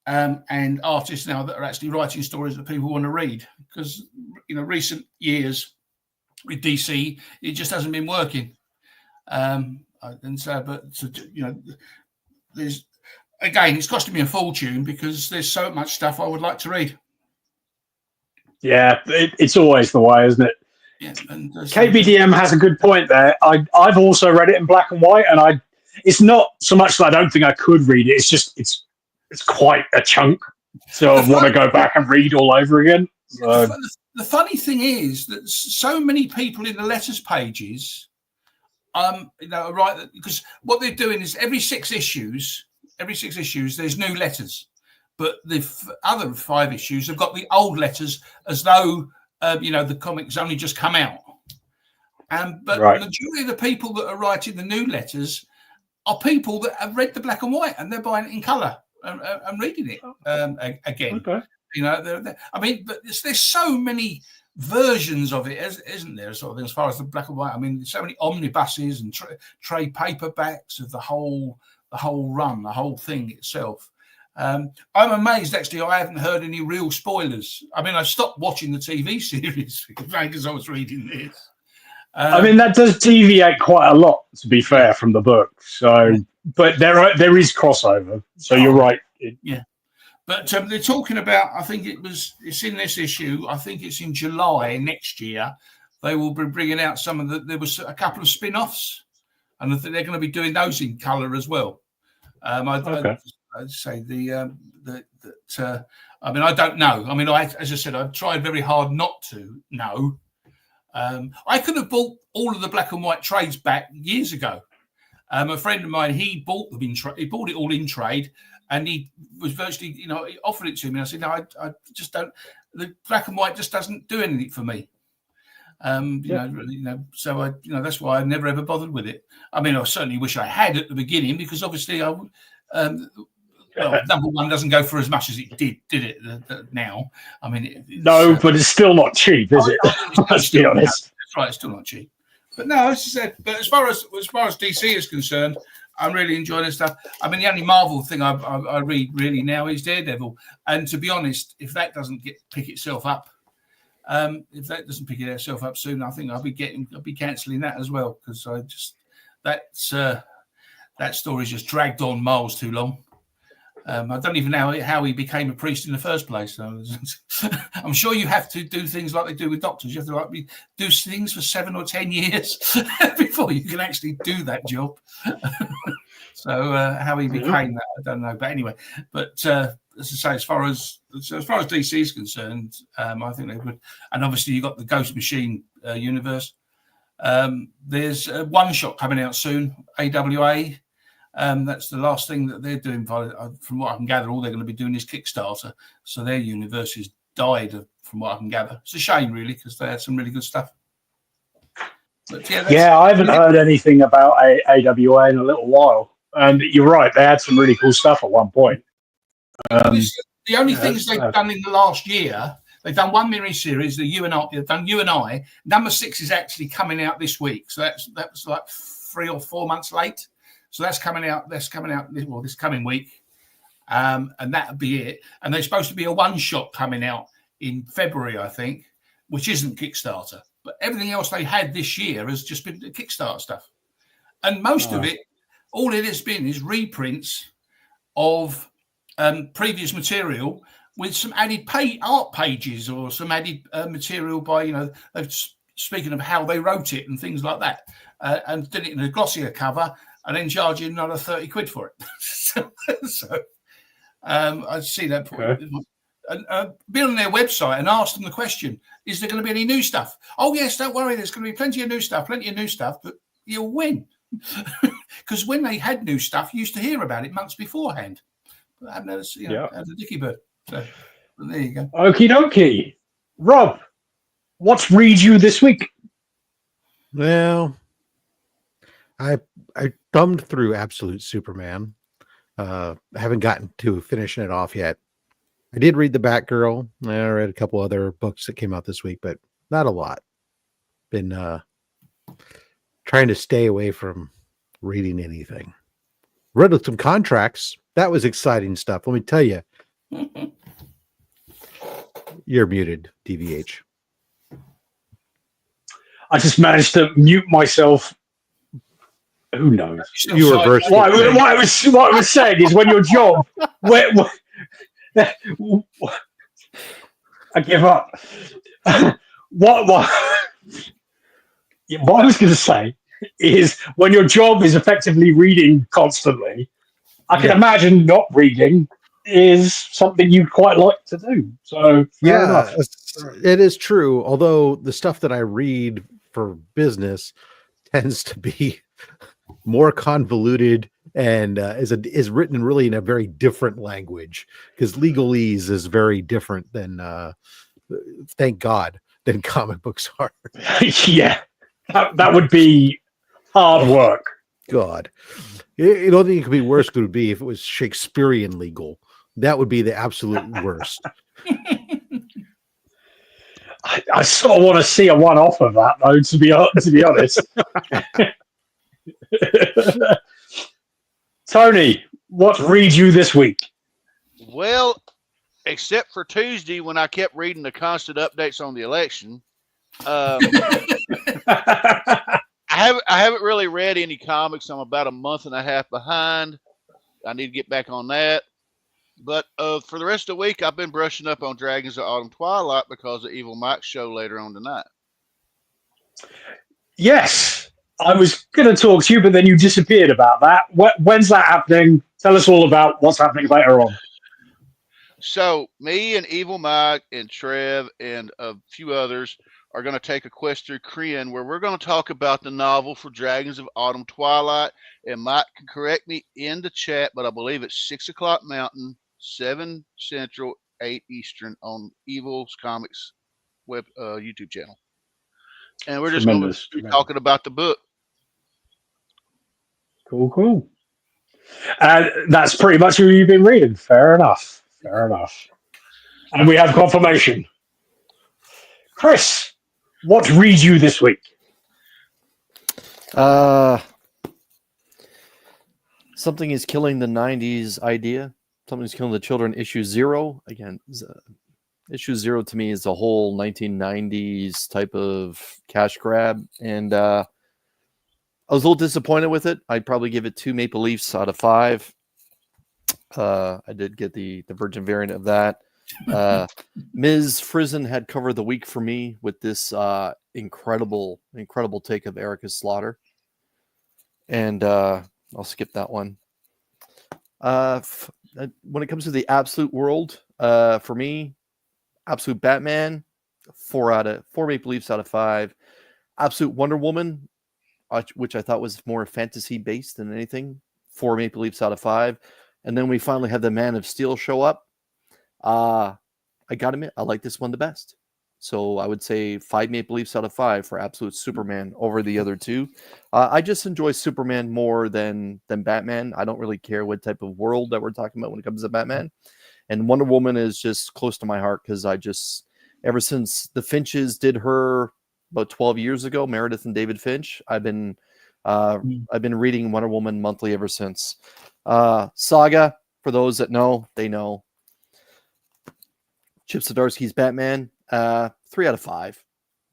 and artists now that are actually writing stories that people want to read, because recent years with DC it just hasn't been working, there's again it's costing me a fortune because there's so much stuff I would like to read. Yeah, it's always the way, isn't it? Yeah, and KBDM has a good point there. I've also read it in black and white, and it's not so much that I don't think I could read it. It's just it's quite a chunk, so I want to go back and read all over again. So. The funny thing is that so many people in the letters pages, right, because what they're doing is every six issues, there's new letters, but the other 5 issues have got the old letters as though the comic's only just come out. But right. The majority of the people that are writing the new letters are people that have read the black and white and they're buying it in colour and reading it again. Okay. I mean, but there's so many versions of it, isn't there? Sort of as far as the black and white. I mean, there's so many omnibuses and trade paperbacks of the whole run, the whole thing itself. I'm amazed, actually, I haven't heard any real spoilers. I mean, I stopped watching the TV series because I was reading this. I mean, that does deviate quite a lot, to be fair, from the book. So, but there is crossover. So you're right. Yeah. But they're talking about, I think it's in this issue, I think it's in July next year, they will be bringing out there was a couple of spin-offs, and I think they're going to be doing those in colour as well. I'd say I mean, I don't know. I mean, as I said, I've tried very hard not to know. I could have bought all of the black and white trades back years ago. A friend of mine, he bought them he bought it all in trade, and he was virtually, he offered it to me. And I said, no, I just don't. The black and white just doesn't do anything for me. So that's why I never ever bothered with it. I mean, I certainly wish I had at the beginning, because obviously number one doesn't go for as much as it did it now? I mean, but it's still not cheap, is it? Let's be honest. That's right, it's still not cheap. But no, as I said, but as far as DC is concerned, I'm really enjoying this stuff. I mean, the only Marvel thing I read really now is Daredevil, and to be honest, if that doesn't pick itself up, soon, I think I'll be cancelling that as well, because I just that story's just dragged on Mowls too long. I don't even know how he became a priest in the first place. So I'm sure you have to do things like they do with doctors. You have to do things for 7 or 10 years before you can actually do that job. So how he became that, I don't know. But anyway, as I say, as far as DC is concerned, I think they're good. And obviously you've got the Ghost Machine universe. There's a one-shot coming out soon, AWA. That's the last thing that they're doing. From what I can gather, all they're going to be doing is Kickstarter. So their universe has died, from what I can gather. It's a shame, really, because they had some really good stuff. But I haven't heard anything about AWA in a little while. And you're right, they had some really cool stuff at one point. The only things they've done in the last year, they've done one mini-series, they've done You and I. Number 6 is actually coming out this week. So that was like 3 or 4 months late. So that's coming out this coming week, and that'll be it. And there's supposed to be a one-shot coming out in February, I think. which isn't Kickstarter. But everything else they had this year has just been Kickstarter stuff. And most of it, all it has been is reprints of previous material with some added art pages or some added material by, speaking of how they wrote it and things like that. And did it in a glossier cover and then charge you another 30 quid for it. so I see that point. Okay. Be on their website and ask them the question, is there going to be any new stuff? Oh, yes, don't worry. There's going to be plenty of new stuff, but you'll win. Because when they had new stuff, you used to hear about it months beforehand. But I haven't had a dicky bird. So there you go. Okie dokie. Rob, what's read you this week? Well, I thumbed through Absolute Superman. I haven't gotten to finishing it off yet. I did read The Batgirl. I read a couple other books that came out this week, but not a lot. Been trying to stay away from reading anything. Read some contracts. That was exciting stuff. Let me tell you. You're muted, DVH. I just managed to mute myself. Who knows? You reversed. What I was saying is when your job, I give up. What I was going to say is when your job is effectively reading constantly, I can imagine not reading is something you'd quite like to do. So fair enough. It is true. Although the stuff that I read for business tends to be more convoluted and is written really in a very different language, because legalese is very different than thank God than comic books are. Yeah, that would be hard work. God, you don't think it could be worse? Could it be if it was Shakespearean legal? That would be the absolute worst. I sort of want to see a one-off of that, though. To be honest. Tony, what read you this week? Well, except for Tuesday when I kept reading the constant updates on the election, I haven't really read any comics. I'm about a month and a half behind. I need to get back on that. But for the rest of the week, I've been brushing up on Dragons of Autumn Twilight because of Evil Mike's show later on tonight. Yes. I was going to talk to you, but then you disappeared about that. When's that happening? Tell us all about what's happening later on. So me and Evil Mike and Trev and a few others are going to take a quest through Kryn where we're going to talk about the novel for Dragons of Autumn Twilight. And Mike can correct me in the chat, but I believe it's 6 o'clock Mountain, 7 Central, 8 Eastern on Evil's Comics web YouTube channel. And we're just going to be talking about the book. Cool. That's pretty much who you've been reading. Fair enough. And we have confirmation. Chris, what read you this week? Something is killing the 90s idea. Something's killing the children. Issue 0. Again, issue 0 to me is the whole 1990s type of cash grab. And I was a little disappointed with it. I'd probably give it 2 Maple Leafs out of 5. I did get the Virgin variant of that. Ms. Frizen had covered the week for me with this incredible take of Erica Slaughter. And I'll skip that one. When it comes to the Absolute world, for me, Absolute Batman, 4 Maple Leafs out of 5. Absolute Wonder Woman, which I thought was more fantasy based than anything, 4 Maple Leafs out of 5. And then we finally had the Man of Steel show up. I gotta admit, I like this one the best. So I would say 5 Maple Leafs out of 5 for Absolute Superman over the other 2. I just enjoy Superman more than Batman. I don't really care what type of world that we're talking about when it comes to Batman. And Wonder Woman is just close to my heart because ever since the Finches did her about 12 years ago, Meredith and David Finch, I've been reading Wonder Woman monthly ever since. Saga, for those that know, they know. Chip Zdarsky's Batman. 3 out of 5.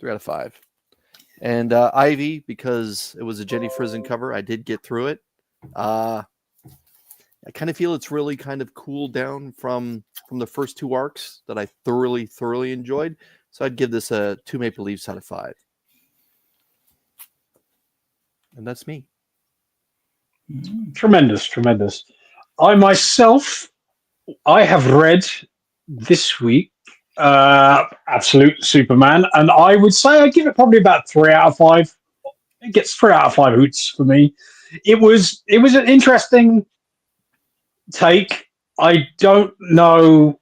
3 out of 5. And Ivy, because it was a Jenny Frison cover, I did get through it. I kind of feel it's really kind of cooled down from the first 2 arcs that I thoroughly enjoyed. So I'd give this a 2 Maple Leafs out of 5. And that's me. Tremendous. I myself, I have read this week Absolute Superman, and I would say I give it probably about 3 out of 5. It gets 3 out of 5 hoots for me. It was an interesting take. I don't know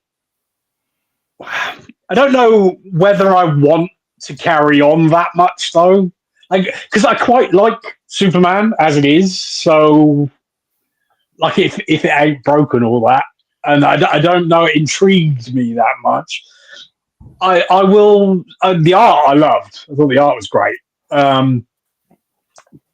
whether I want to carry on that much though, because I quite like Superman as it is. So, like, if it ain't broken, all that, and I don't know, it intrigued me that much. I will. The art I loved. I thought the art was great.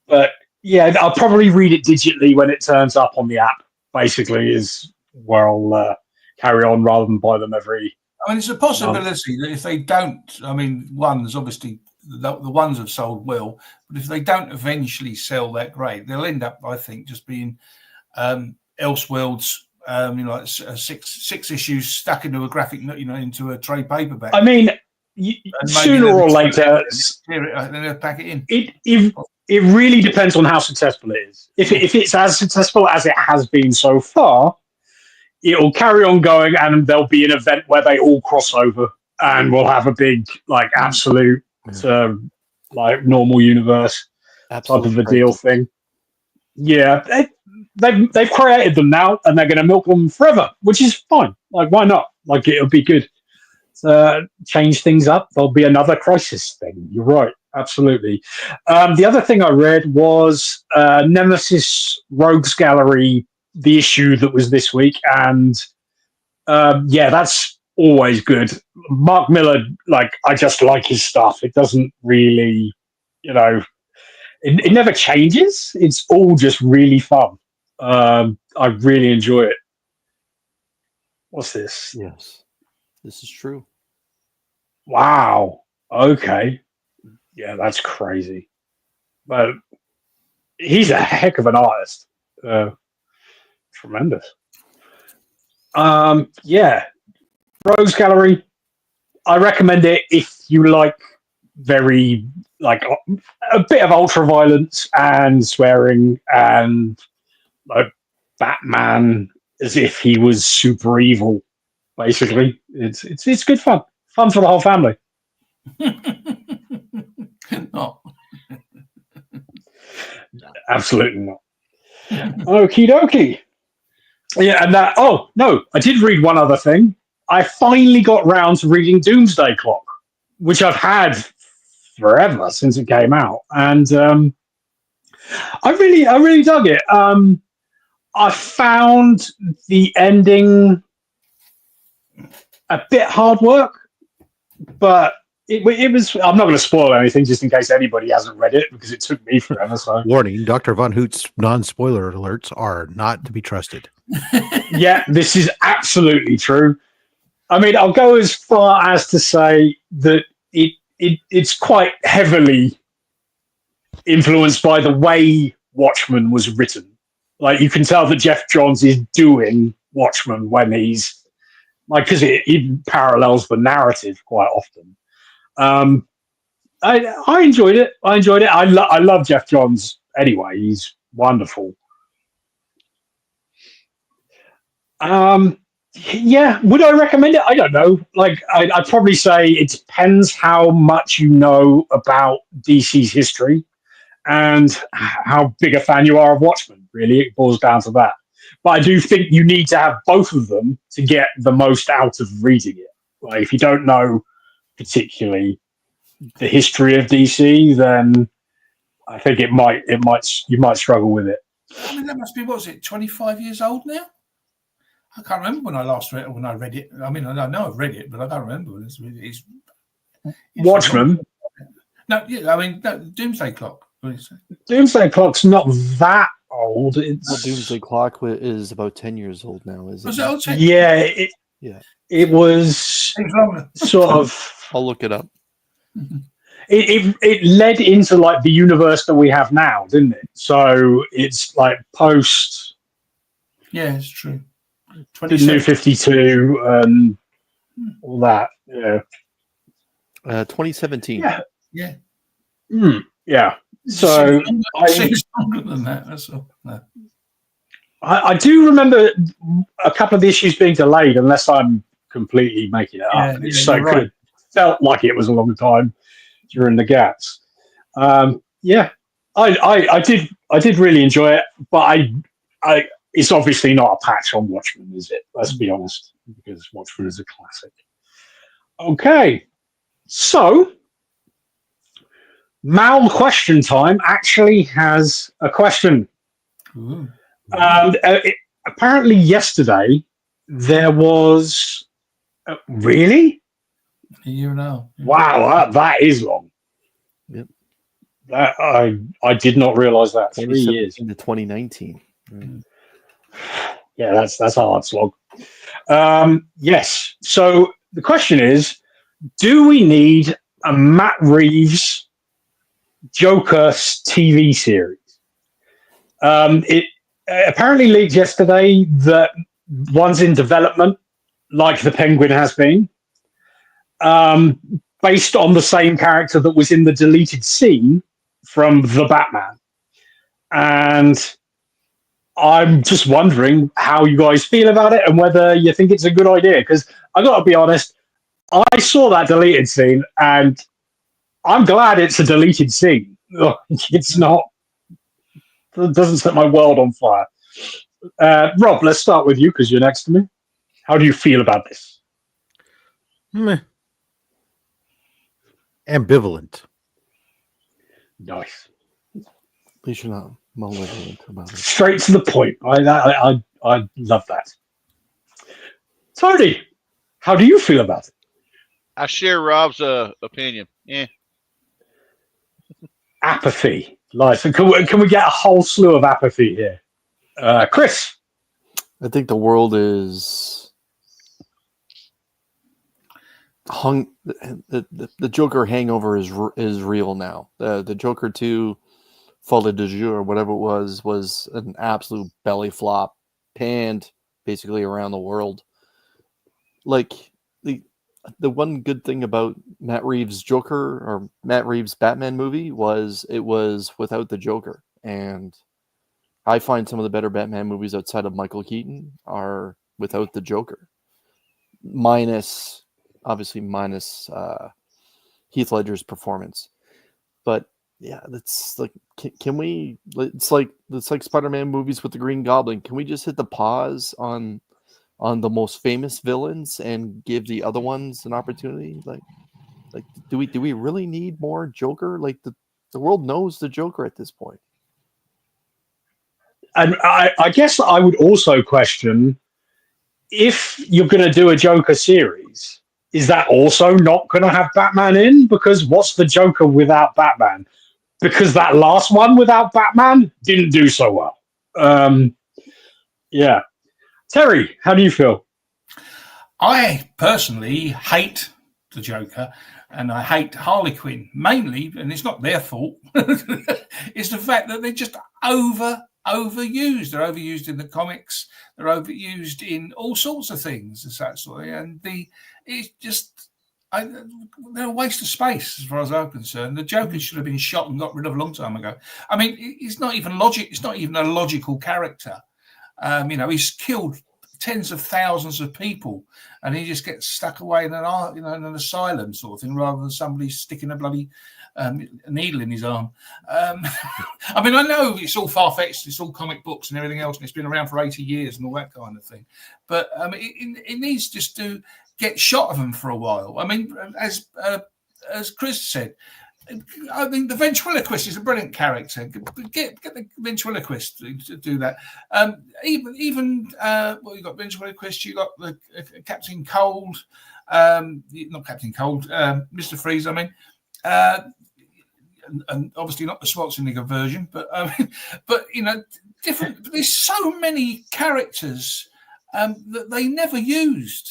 But yeah, I'll probably read it digitally when it turns up on the app. Basically, is where I'll carry on rather than buy them every. I mean, it's a possibility that if they don't, I mean, ones obviously the ones have sold well, but if they don't eventually sell that great, they'll end up, I think, just being Elseworlds. Like 6 issues stuck into a graphic, into a trade paperback. I mean, sooner or later, then they'll pack it in. It really depends on how successful it is. If it's as successful as it has been so far, it'll carry on going, and there'll be an event where they all cross over, and we'll have a big, like, absolute, like, normal universe type of a deal thing. Yeah, they've created them now, and they're going to milk them forever, which is fine. Like, why not? Like, it'll be good. Change things up. There'll be another Crisis thing. You're right. Absolutely. The other thing I read was Nemesis Rogues Gallery, the issue that was this week. And that's always good. Mark Miller, like, I just like his stuff. It doesn't really, it never changes. It's all just really fun. I really enjoy it. What's this? Yes, this is true. Wow. Okay. Yeah, that's crazy. But he's a heck of an artist. Tremendous. Yeah. Rogues Gallery. I recommend it if you like very, like, a bit of ultra violence and swearing and, like, Batman as if he was super evil. Basically, it's good fun. Fun for the whole family. No. Absolutely not. Okie dokie. Yeah, and that. Oh no, I did read one other thing. I finally got round to reading Doomsday Clock, which I've had forever since it came out, and I really dug it. I found the ending a bit hard work, but it was. I'm not going to spoil anything, just in case anybody hasn't read it, because it took me forever. So, warning: Dr. Von Hoot's non-spoiler alerts are not to be trusted. Yeah, this is absolutely true. I mean, I'll go as far as to say that it's quite heavily influenced by the way Watchmen was written. Like, you can tell that Jeff Johns is doing Watchmen when he's, like, because it parallels the narrative quite often. I enjoyed it. I love Jeff Johns anyway. He's wonderful. Yeah, would I recommend it? I don't know. Like, I'd probably say it depends how much you know about DC's history and how big a fan you are of Watchmen. Really, it boils down to that. But I do think you need to have both of them to get the most out of reading it. Like, if you don't know particularly the history of DC, then I think you might struggle with it. I mean, that must be, what was it, 25 years old now? I can't remember when I last read it. When I read it, I mean, I know I've read it, but I can't remember. It's Watchmen. No, yeah, I mean, Doomsday Clock. What did you say? Doomsday Clock's not that old. Doomsday Clock is about 10 years old now, is it? Was it old? Yeah, it was sort of I'll look it up. It led into like the universe that we have now, didn't it? So it's like post. Yeah, it's true. The New 52 and all that. Yeah. 2017. Yeah. Yeah. Yeah. So seems longer than that. That's all. No. I do remember a couple of the issues being delayed, unless I'm completely making it up. So it could have felt like it was a long time during the gaps. Yeah, I did really enjoy it, but it's obviously not a patch on Watchmen, is it? Let's be honest, because Watchmen is a classic. Okay, so Mal question time actually has a question. Apparently yesterday there was really a year now. Wow, that is long. Yep. That I did not realize that. 3 years into 2019. Right. Yeah, that's a hard slog. Yes. So the question is, do we need a Matt Reeves Joker TV series? It apparently leaked yesterday that one's in development, like the Penguin has been, based on the same character that was in the deleted scene from The Batman. And I'm just wondering how you guys feel about it and whether you think it's a good idea. Because I got to be honest, I saw that deleted scene and I'm glad it's a deleted scene. It's not. It doesn't set my world on fire. Rob, let's start with you because you're next to me. How do you feel about this? Ambivalent. Nice. At least you're not malevolent about it. Straight to the point. I love that. Tony, how do you feel about it? I share Rob's opinion. Yeah. Apathy. Life. And can we get a whole slew of apathy here? Chris? I think the world is the Joker hangover is real now. The Joker 2 Folie du Jour, or whatever it was an absolute belly flop, panned basically around the world. Like the one good thing about Matt Reeves' Joker or Matt Reeves' Batman movie was it was without the Joker. And I find some of the better Batman movies outside of Michael Keaton are without the Joker. Minus Heath Ledger's performance. But yeah, that's like, can we? It's like Spider-Man movies with the Green Goblin. Can we just hit the pause on the most famous villains and give the other ones an opportunity? Like do we really need more Joker? Like the world knows the Joker at this point. And I guess I would also question, if you're going to do a Joker series, is that also not going to have Batman in? Because what's the Joker without Batman? Because that last one without Batman didn't do so well. Yeah. Terry, how do you feel? I personally hate the Joker and I hate Harley Quinn mainly, and it's not their fault. It's the fact that they're just overused. They're overused in the comics. They're overused in all sorts of things. And it's just they're a waste of space as far as I'm concerned. The Joker should have been shot and got rid of a long time ago. I mean, it's not even logic. It's not even a logical character. He's killed tens of thousands of people, and he just gets stuck away in an asylum sort of thing, rather than somebody sticking a bloody needle in his arm. I mean, I know it's all far-fetched, it's all comic books and everything else, and it's been around for 80 years and all that kind of thing. But it needs just to get shot of them for a while. I mean, as Chris said, I mean, the ventriloquist is a brilliant character. Get the ventriloquist to do that. Even you got ventriloquist. You got the Captain Cold, not Captain Cold, Mr. Freeze. I mean, and obviously not the Schwarzenegger version, but different. There's so many characters that they never used.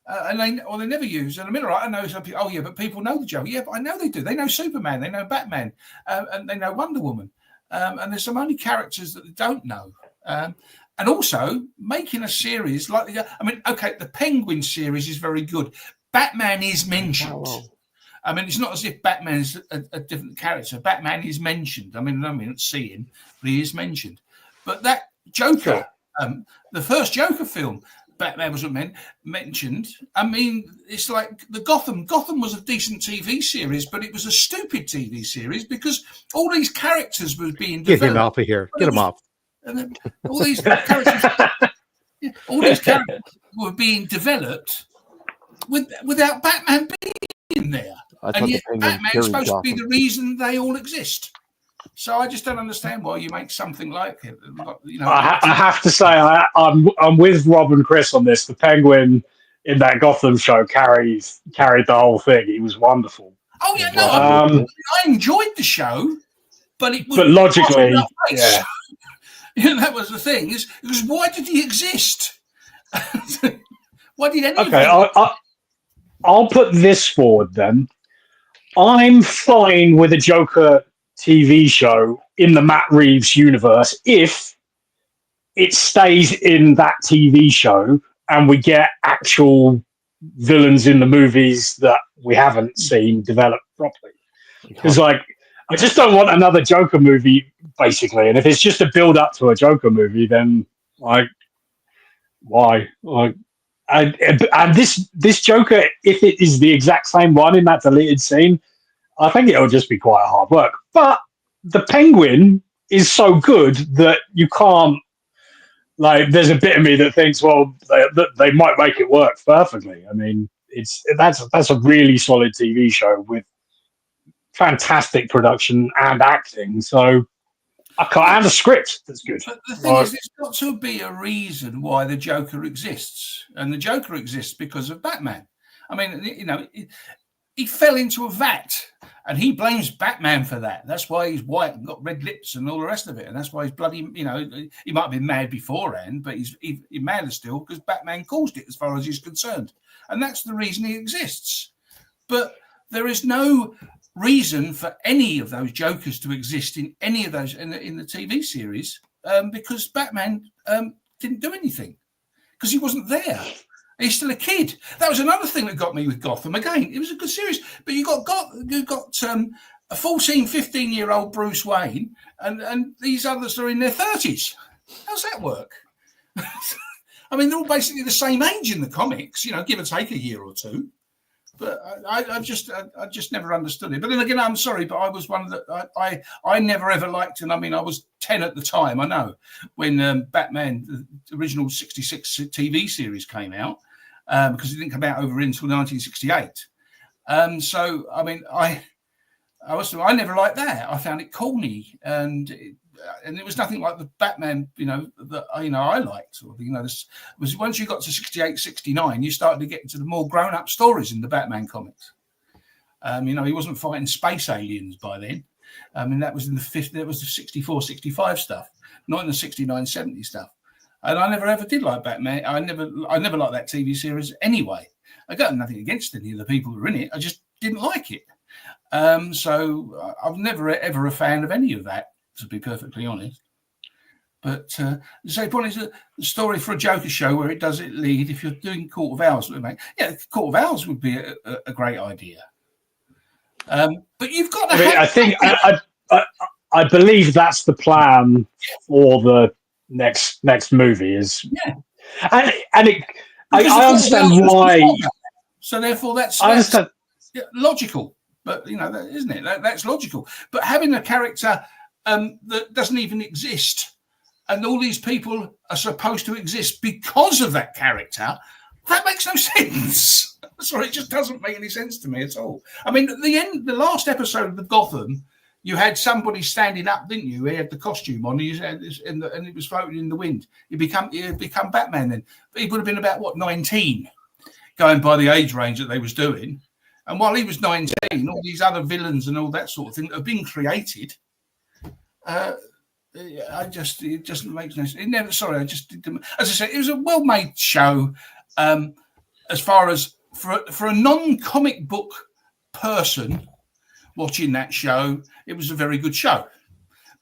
and they never use. And I mean, all right, I know some people. Oh yeah, but people know the Joker. Yeah, but I know they do. They know Superman. They know Batman, and they know Wonder Woman. And there's some only characters that they don't know. And also making a series like, I mean, okay, the Penguin series is very good. Batman is mentioned. I mean, it's not as if Batman is a different character. Batman is mentioned. I mean, I don't see him, but he is mentioned. But that Joker, the first Joker film, Batman wasn't mentioned. I mean, it's like the Gotham. Gotham was a decent TV series, but it was a stupid TV series because all these characters were being developed. Get him off of here. Get him off. And then all these characters were being developed without Batman being there. And yet Batman's supposed to be the reason they all exist. So I just don't understand why you make something like it. You know, I have to say I'm with Rob and Chris on this. The Penguin in that Gotham show carried the whole thing. He was wonderful. Oh yeah, no, I enjoyed the show, but logically, yeah. You know, that was the thing. Is why did he exist? Why did anything? Okay, I'll put this forward then. I'm fine with a Joker TV show in the Matt Reeves universe if it stays in that TV show and we get actual villains in the movies that we haven't seen developed properly. Because, like, I just don't want another Joker movie, basically. And if it's just a build up to a Joker movie, then, like, why? Like, and this Joker, if it is the exact same one in that deleted scene, I think it'll just be quite hard work. But the Penguin is so good that you can't, like, there's a bit of me that thinks, well, they might make it work perfectly. I mean, that's a really solid TV show with fantastic production and acting. So and a script that's good. But the thing is, there's got to be a reason why the Joker exists, and the Joker exists because of Batman. I mean, you know, he fell into a vat, and he blames Batman for that. That's why he's white and got red lips and all the rest of it, and that's why he's bloody. You know, he might have been mad beforehand, but he's madder still because Batman caused it, as far as he's concerned, and that's the reason he exists. But there is no reason for any of those Jokers to exist in any of those in the TV series because Batman didn't do anything because he wasn't there. He's still a kid. That was another thing that got me with Gotham. Again, it was a good series, but you got a 14, 15-year-old Bruce Wayne and these others are in their 30s. How's that work? I mean, they're all basically the same age in the comics, you know, give or take a year or two. But I just never understood it. But then again, I'm sorry, but I was one of the I never ever liked, and I mean I was 10 at the time. I know when Batman, the original '66 TV series came out, because it didn't come out over until 1968. So I mean I never liked that. I found it corny and it was nothing like the Batman, you know, that I liked. Or, you know, this was once you got to 68, 69, you started to get into the more grown-up stories in the Batman comics. You know, he wasn't fighting space aliens by then. I mean, that was in the 50s. That was the 64, 65 stuff, not in the 69, 70 stuff. And I never ever did like Batman. I never liked that TV series anyway. I got nothing against any of the people who were in it. I just didn't like it. So I'm never ever a fan of any of that, to be perfectly honest. But the point is that the story for a Joker show where it does it lead, if you're doing Court of Owls, Court of Owls would be a great idea. But you've got to I believe that's the plan for the next movie is and I understand why. So therefore that's logical. But you know, isn't it? That's logical. But having a character that doesn't even exist, and all these people are supposed to exist because of that character, that makes no sense. Sorry, it just doesn't make any sense to me at all. I mean, at the end, the last episode of the Gotham, you had somebody standing up, didn't you? He had the costume on, and it was floating in the wind. He become Batman then. But he would have been about, 19, going by the age range that they was doing. And while he was 19, all these other villains and all that sort of thing have been created. It just makes no sense. As I said, it was a well-made show. as far as for a non-comic book person watching that show, it was a very good show.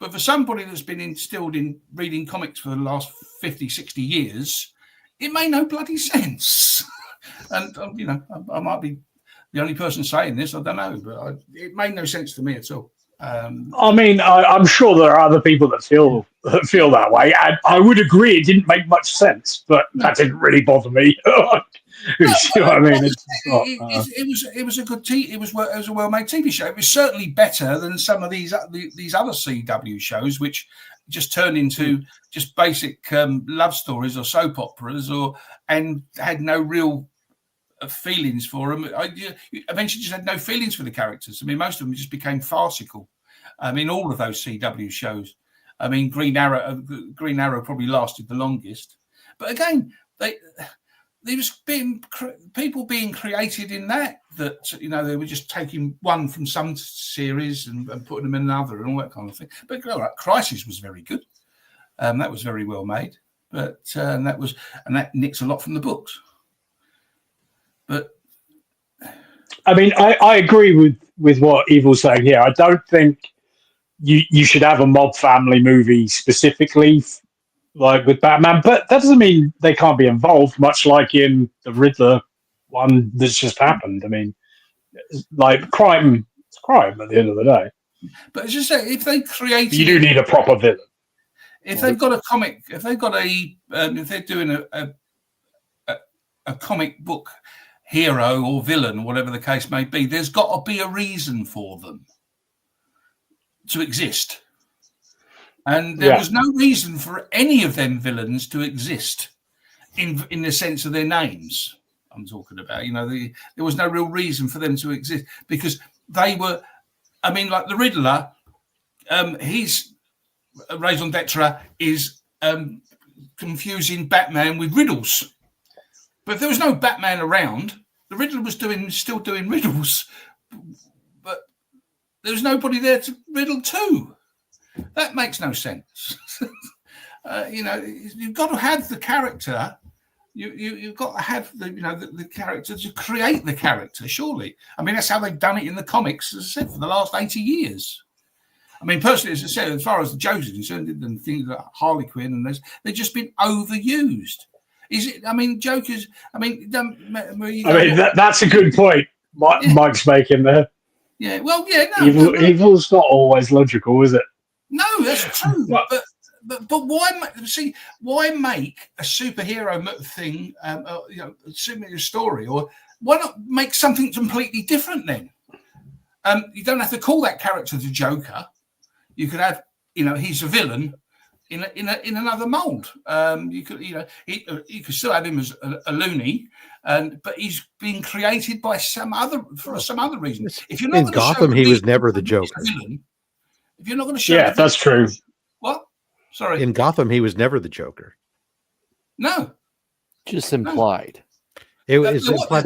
But for somebody that's been instilled in reading comics for the last 50, 60 years, it made no bloody sense. And, I might be the only person saying this, I don't know, but it made no sense to me at all. I'm sure there are other people that feel that way. I would agree it didn't make much sense, but that didn't really bother me. You see what I mean? It was a good it was a well-made TV show. It was certainly better than some of these other CW shows, which just turned into just basic love stories or soap operas, and had no real feelings for them. Eventually just had no feelings for the characters. I mean, most of them just became farcical. I mean, all of those CW shows. I mean, Green Arrow probably lasted the longest. But again, there was people being created in that they were just taking one from some series and putting them in another and all that kind of thing. But Crisis was very good. That was very well made. But that nicks a lot from the books. But I mean, I agree with what Evil's saying here. I don't think you should have a mob family movie specifically like with Batman, but that doesn't mean they can't be involved, much like in the Riddler one that's just happened. I mean, like crime, it's crime at the end of the day. But it's just that if they create, you do need a proper villain. If they've got a comic, if they've got if they're doing a comic book hero or villain, whatever the case may be, there's got to be a reason for them to exist. And there was no reason for any of them villains to exist in the sense of their names. I'm talking about, there was no real reason for them to exist because they were, I mean, like the Riddler, his raison d'etre is confusing Batman with riddles. But if there was no Batman around, the Riddler was still doing riddles, but there was nobody there to riddle to. That makes no sense. You've got to have the character. You've got to have the character to create the character. Surely, I mean that's how they've done it in the comics, as I said, for the last 80 years. I mean, personally, as I said, as far as the Joker's concerned, and things like Harley Quinn and they've just been overused. Is it? I mean, Joker's. I mean, that's a good point. Mike's making there. Yeah. Well, yeah. No, evil's not always logical, is it? No, that's true. But why make a superhero thing, a superhero story, or why not make something completely different then? You don't have to call that character the Joker. You could have, he's a villain in another mold. You could still have him as a loony, but he's being created by some other reason. If you're not in Gotham, he was never the Joker. If you're not going to show, that's true. What? Sorry. In Gotham, he was never the Joker. No, just implied. It was implied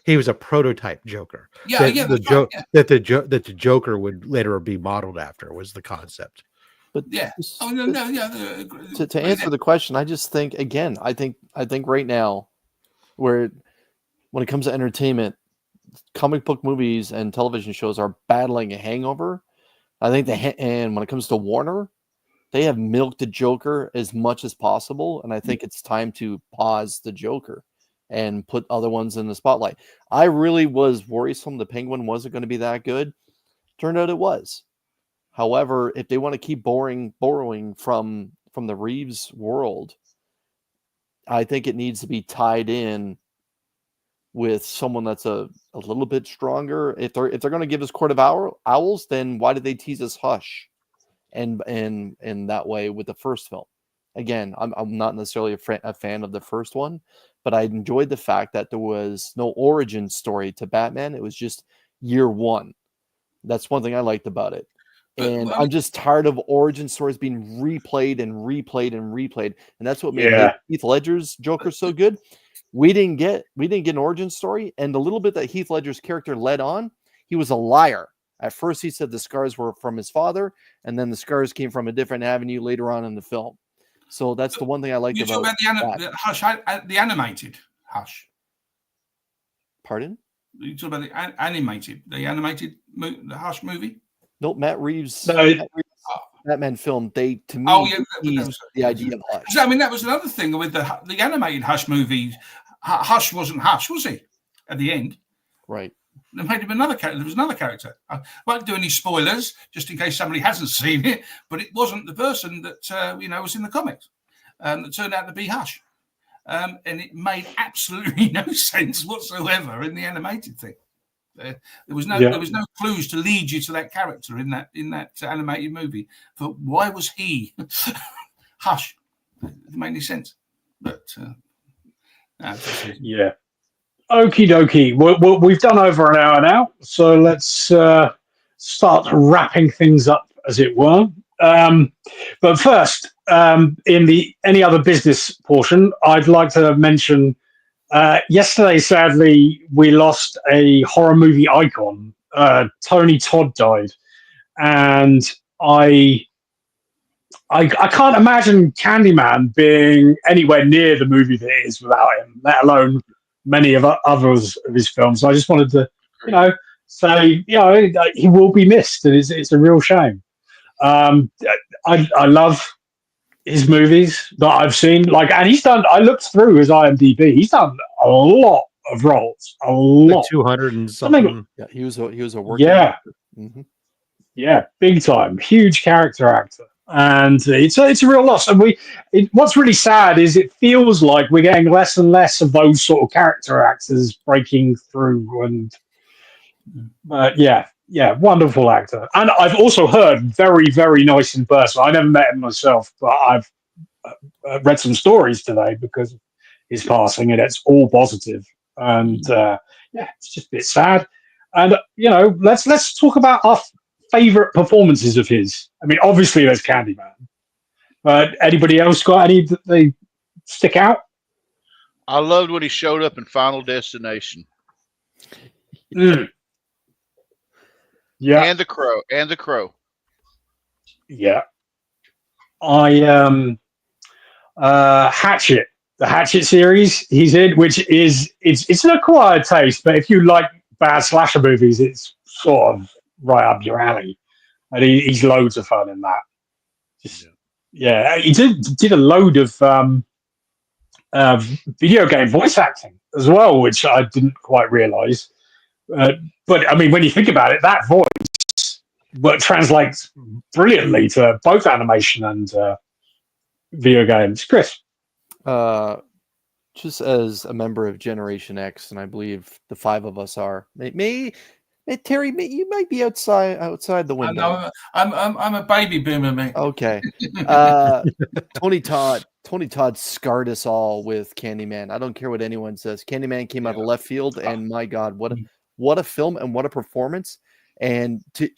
he was a prototype Joker. Yeah, that the Joker would later be modeled after was the concept. But yeah, to answer the question, I just think again, I think right now, when it comes to entertainment, comic book movies and television shows are battling a hangover. I think and when it comes to Warner, they have milked the Joker as much as possible, and I think it's time to pause the Joker and put other ones in the spotlight. I really was worrisome the Penguin wasn't going to be that good. Turned out it was. However, if they want to keep borrowing from the Reeves world, I think it needs to be tied in with someone that's a little bit stronger. If they're going to give us Court of Owls, then why did they tease us Hush? And that way with the first film. Again, I'm not necessarily a fan of the first one, but I enjoyed the fact that there was no origin story to Batman. It was just year one. That's one thing I liked about it. And I'm just tired of origin stories being replayed and replayed and replayed. And that's what made Heath Ledger's Joker so good. We didn't get an origin story. And the little bit that Heath Ledger's character led on, he was a liar. At first, he said the scars were from his father, and then the scars came from a different avenue later on in the film. So that's the one thing I liked about the Hush, the animated Hush. Pardon? You talk about the animated the Hush movie. Nope, Matt Reeves. No. Batman film. They to me, the idea of Hush. I mean, that was another thing with the animated Hush movie. Hush wasn't Hush, was he? At the end, right? They made him another character. There was another character. I won't do any spoilers, just in case somebody hasn't seen it. But it wasn't the person that was in the comics that turned out to be Hush, and it made absolutely no sense whatsoever in the animated thing. There was no clues to lead you to that character in that animated movie. But why was he Hush? It didn't make any sense. But yeah. Okie dokie. We've done over an hour now, so let's start wrapping things up, as it were. But first, in the any other business portion, I'd like to mention yesterday, sadly, we lost a horror movie icon. Tony Todd died, and I can't imagine Candyman being anywhere near the movie that it is without him, let alone many of others of his films. I just wanted to, say, he will be missed, and it's a real shame. I love his movies that I've seen, and he's done. I looked through his IMDb. He's done a lot of roles, a lot, like 200 and something. Yeah, he was a working. Yeah, mm-hmm. Yeah, big time, huge character actor, and it's a real loss. And what's really sad is it feels like we're getting less and less of those sort of character actors breaking through. But yeah, wonderful actor. And I've also heard very, very nice in person. I never met him myself, but I've read some stories today because of his passing, and it's all positive. And it's just a bit sad. And let's talk about our favorite performances of his. I mean, obviously there's Candyman, but anybody else got any that they stick out? I loved when he showed up in Final Destination. Yeah, and the Crow. Yeah, I Hatchet, the Hatchet series he's in, which is it's an acquired taste, but if you like bad slasher movies, it's sort of right up your alley, and he's loads of fun in that. He did a load of video game voice acting as well, which I didn't quite realize. But I mean, when you think about it, that voice translates brilliantly to both animation and video games. Chris, just as a member of Generation X, and I believe the five of us are, Terry, you might be outside the window. I'm a baby boomer, mate. Okay. Tony Todd scarred us all with Candyman. I don't care what anyone says. Candyman came out of left field, and my God, what a film and what a performance. And to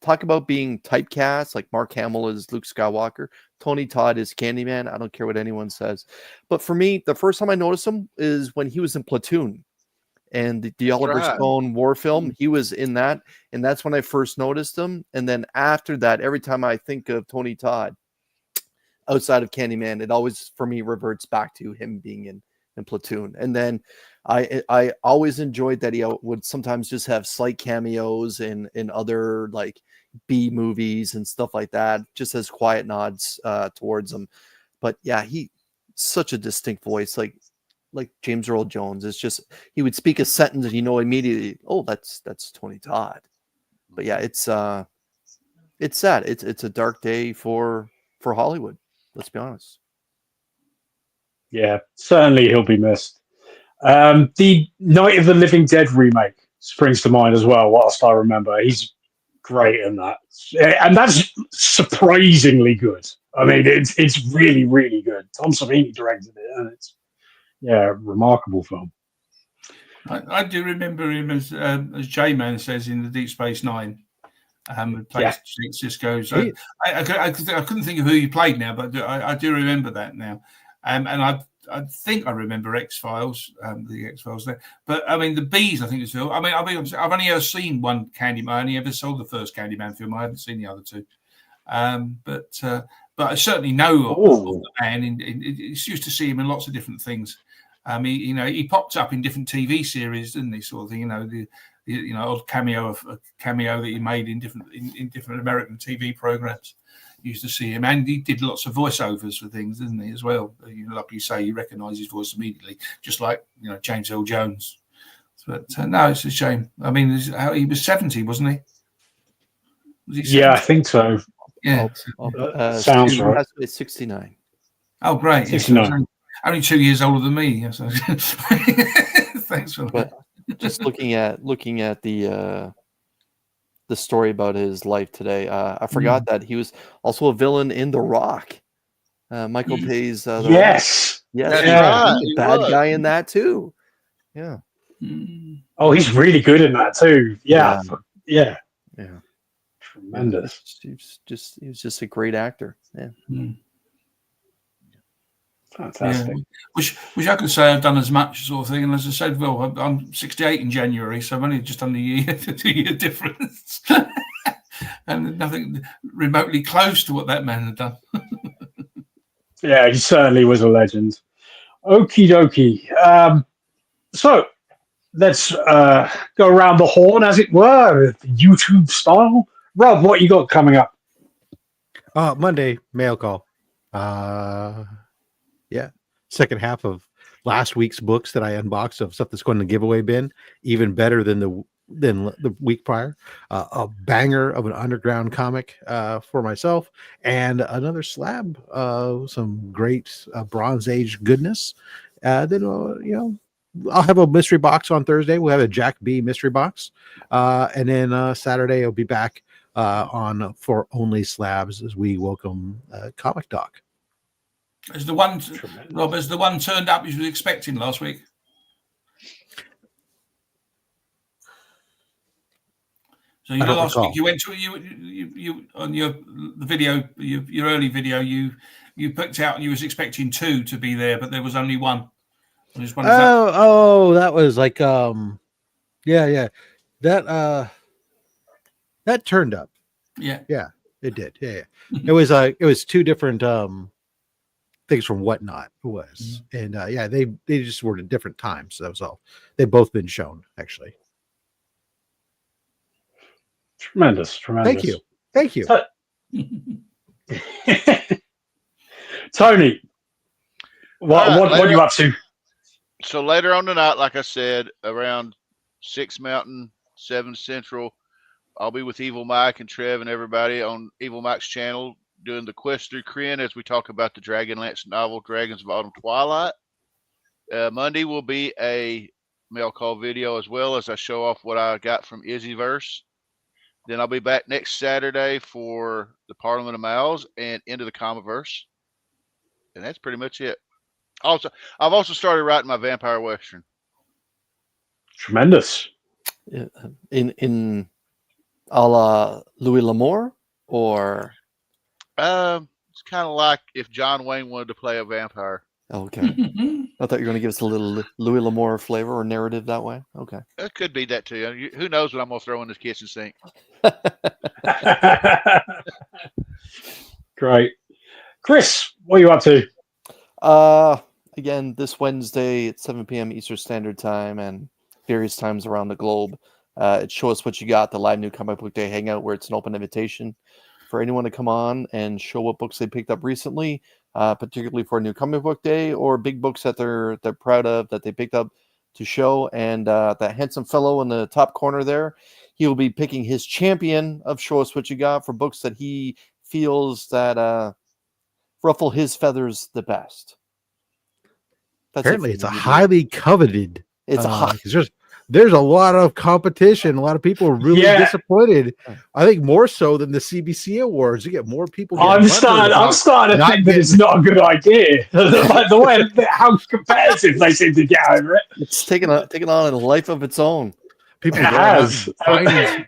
talk about being typecast, like Mark Hamill is Luke Skywalker, Tony Todd is Candyman. I don't care what anyone says. But for me, the first time I noticed him is when he was in Platoon. And the Oliver Stone war film, he was in that, and that's when I first noticed him. And then after that, every time I think of Tony Todd outside of Candyman, it always for me reverts back to him being in Platoon. And then I always enjoyed that he would sometimes just have slight cameos in other like B movies and stuff like that, just as quiet nods towards him. But yeah, he such a distinct voice, like James Earl Jones. It's just he would speak a sentence and immediately, oh, that's Tony Todd. But yeah, it's sad. It's a dark day for Hollywood. Let's be honest. Yeah, certainly he'll be missed. The Night of the Living Dead remake springs to mind as well. Whilst I remember, he's great in that, and that's surprisingly good. I mean, it's really, really good. Tom Savini directed it, and it's remarkable film. I do remember him as J-Man says in the Deep Space Nine. Played Cisco. So I couldn't think of who he played now, but I do remember that now. And I think I remember X-Files, the X-Files there. But I mean, the Bees, I think it's Phil. I mean, I've only ever seen one Candyman. I only ever saw the first Candyman film. I haven't seen the other two. But I certainly know of the man. It's used to see him in lots of different things. He popped up in different TV series, didn't he? Sort of thing, odd cameo that he made in different American TV programs. You used to see him, and he did lots of voiceovers for things, didn't he? As well, like you say, you recognise his voice immediately, just like James Earl Jones. But no, it's a shame. I mean, he was 70, wasn't he? Was he 70? Yeah, I think so. Yeah, sounds right. It's 69. Oh, great! 69. Only 2 years older than me. So. Thanks for that. Just looking at the story about his life today, I forgot that he was also a villain in The Rock. Michael Pay's The Rock. Yes, right. He's a bad guy in that too. Yeah. Oh, he's really good in that too. Yeah. Tremendous. He was just a great actor. Yeah. Fantastic. Yeah. Which I could say I've done as much sort of thing. And as I said, well, I'm 68 in January, so I've only just done the 2 year difference. And nothing remotely close to what that man had done. Yeah, he certainly was a legend. Okie dokie. So let's go around the horn, as it were, YouTube style. Rob, what you got coming up? Monday, mail call. Yeah. Second half of last week's books that I unboxed of stuff that's going in the giveaway bin, even better than the week prior. A banger of an underground comic for myself, and another slab of some great Bronze Age goodness. Then I'll have a mystery box on Thursday. We'll have a Jack B mystery box, and then Saturday I'll be back on for only slabs as we welcome Comic Doc. Is the one, Rob, has the one turned up you were expecting last week? So last week you went to you on your early video you picked out and you was expecting 2 to be there, but there was only 1. That was like that turned up. Yeah, it did. Yeah. It was 2 different things from Whatnot. It was, and they just were at different times. That was all. They've both been shown actually. Tremendous. Thank you. Tony, what are you up to? So later on tonight, like I said, around 6 Mountain, 7 Central, I'll be with Evil Mike and Trev and everybody on Evil Mike's channel doing the quest through Kryn as we talk about the Dragonlance novel, Dragons of Autumn Twilight. Monday will be a mail call video as well as I show off what I got from Izzyverse. Then I'll be back next Saturday for the Parliament of Mowls and into the Comiverse. And that's pretty much it. Also, I've also started writing my Vampire Western. Tremendous. In a la Louis L'Amour, or it's kind of like if John Wayne wanted to play a vampire. Okay. I thought you were going to give us a little Louis L'Amour flavor or narrative that way. Okay. It could be that too. Who knows what I'm going to throw in this kitchen sink? Great. Chris, what are you up to? Again, this Wednesday at 7 p.m. Eastern Standard Time and various times around the globe. It's Show Us What You Got, the live new comic book day hangout, where it's an open invitation for anyone to come on and show what books they picked up recently, particularly for a new comic book day, or big books that they're proud of that they picked up to show. And that handsome fellow in the top corner there, he will be picking his champion of Show Us What You Got for books that he feels that ruffle his feathers the best. Apparently, it's a highly coveted. There's a lot of competition. A lot of people are really disappointed. I think more so than the CBC Awards. You get more people. I'm starting to think that it's not a good idea. Like the way how competitive they seem to get over it. It's taking on a life of its own. People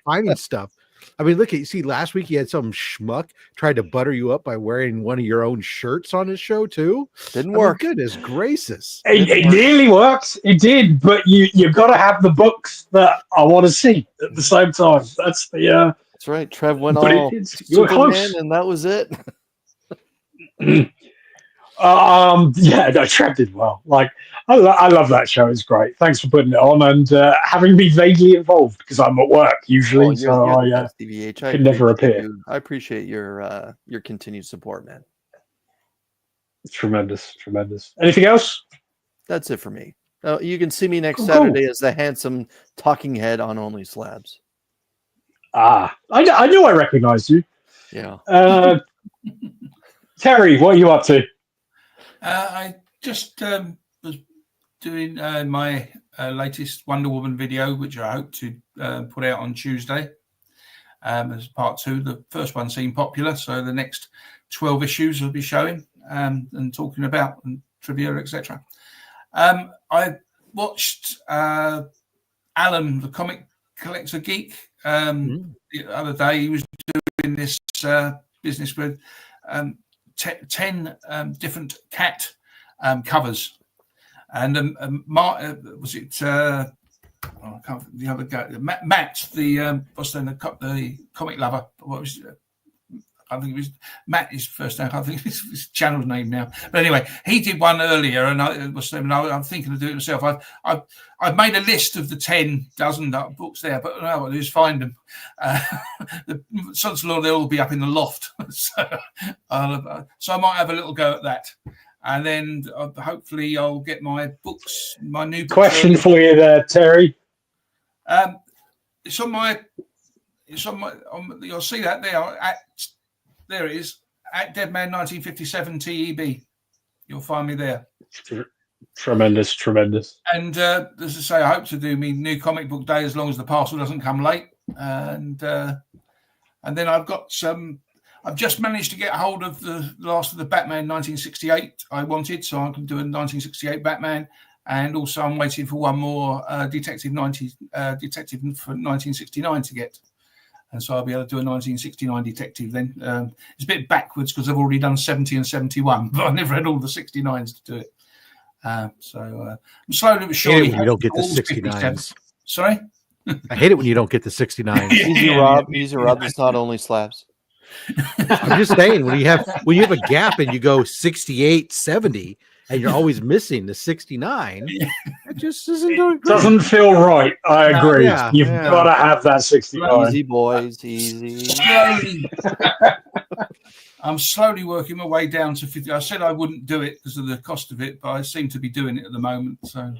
finding stuff. I mean, look, see, last week you had some schmuck tried to butter you up by wearing one of your own shirts on his show too. Didn't work. Goodness gracious. It nearly worked. It did, but you've got to have the books that I want to see at the same time. That's the. That's right. Trev went all Superman, and that was it. Yeah, no, Trev did well. Like, I love that show. It's great. Thanks for putting it on and having me vaguely involved because I'm at work usually, so you're the best, DVH. I can never appear. I appreciate your continued support, man. Tremendous. Anything else? That's it for me. You can see me next Saturday as the handsome talking head on Only Slabs. I knew I recognized you. Yeah. Terry, what are you up to? I just was doing my latest Wonder Woman video, which I hope to put out on Tuesday as part 2. The first one seemed popular, so the next 12 issues will be showing and talking about and trivia, etc. I watched Alan, the comic collector geek, the other day. He was doing this business with 10 different cat covers, and was it I can't, the other guy, Matt, the what's the comic lover? What was it? I think it was Matt, his first name. I think it's his channel's name now. But anyway, he did one earlier, and I'm thinking of doing it myself. I've made a list of the 10 dozen books there, but no, what I do is find them. The Sons of Law, they'll all be up in the loft, so I might have a little go at that, and then hopefully I'll get my books, my new question for you there, Terry. It's on my. You'll see that there. There it is, at Deadman 1957 TEB. You'll find me there. Tremendous. And as I say, I hope to do me new comic book day as long as the parcel doesn't come late. And then I've got some. I've just managed to get hold of the last of the Batman 1968 I wanted, so I can do a 1968 Batman. And also, I'm waiting for one more Detective for 1969 to get. And so I'll be able to do a 1969 Detective then. It's a bit backwards because I've already done 70 and 71, but I never had all the 69s to do it. I'm slowly but surely. You don't get the 69s. Sorry? I hate it when you don't get the 69s. Easy, Rob. It's not Only Slabs. I'm just saying, when you have a gap and you go 68, 70, and you're always missing the 69, it just isn't doing great. Doesn't feel right. I agree. You've got to have that 69. Easy, boys. Easy. Slowly. I'm slowly working my way down to 50. I said I wouldn't do it because of the cost of it, but I seem to be doing it at the moment. So,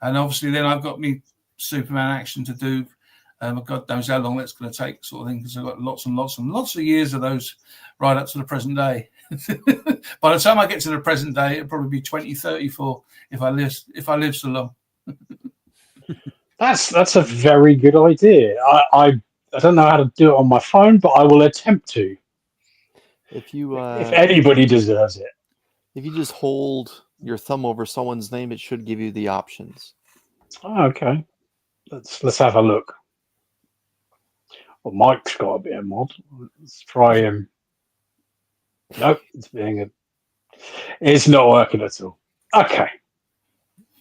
and obviously then I've got me Superman action to do. God knows how long that's going to take, sort of thing, because I've got lots and lots and lots of years of those right up to the present day. By the time I get to the present day, it'll probably be 2034 if I live so long. That's a very good idea. I don't know how to do it on my phone, but I will attempt to. If anybody deserves it. If you just hold your thumb over someone's name, it should give you the options. Oh, okay. Let's have a look. Well, Mike's got to be a mod. Let's try him. Nope, it's not working at all. Okay.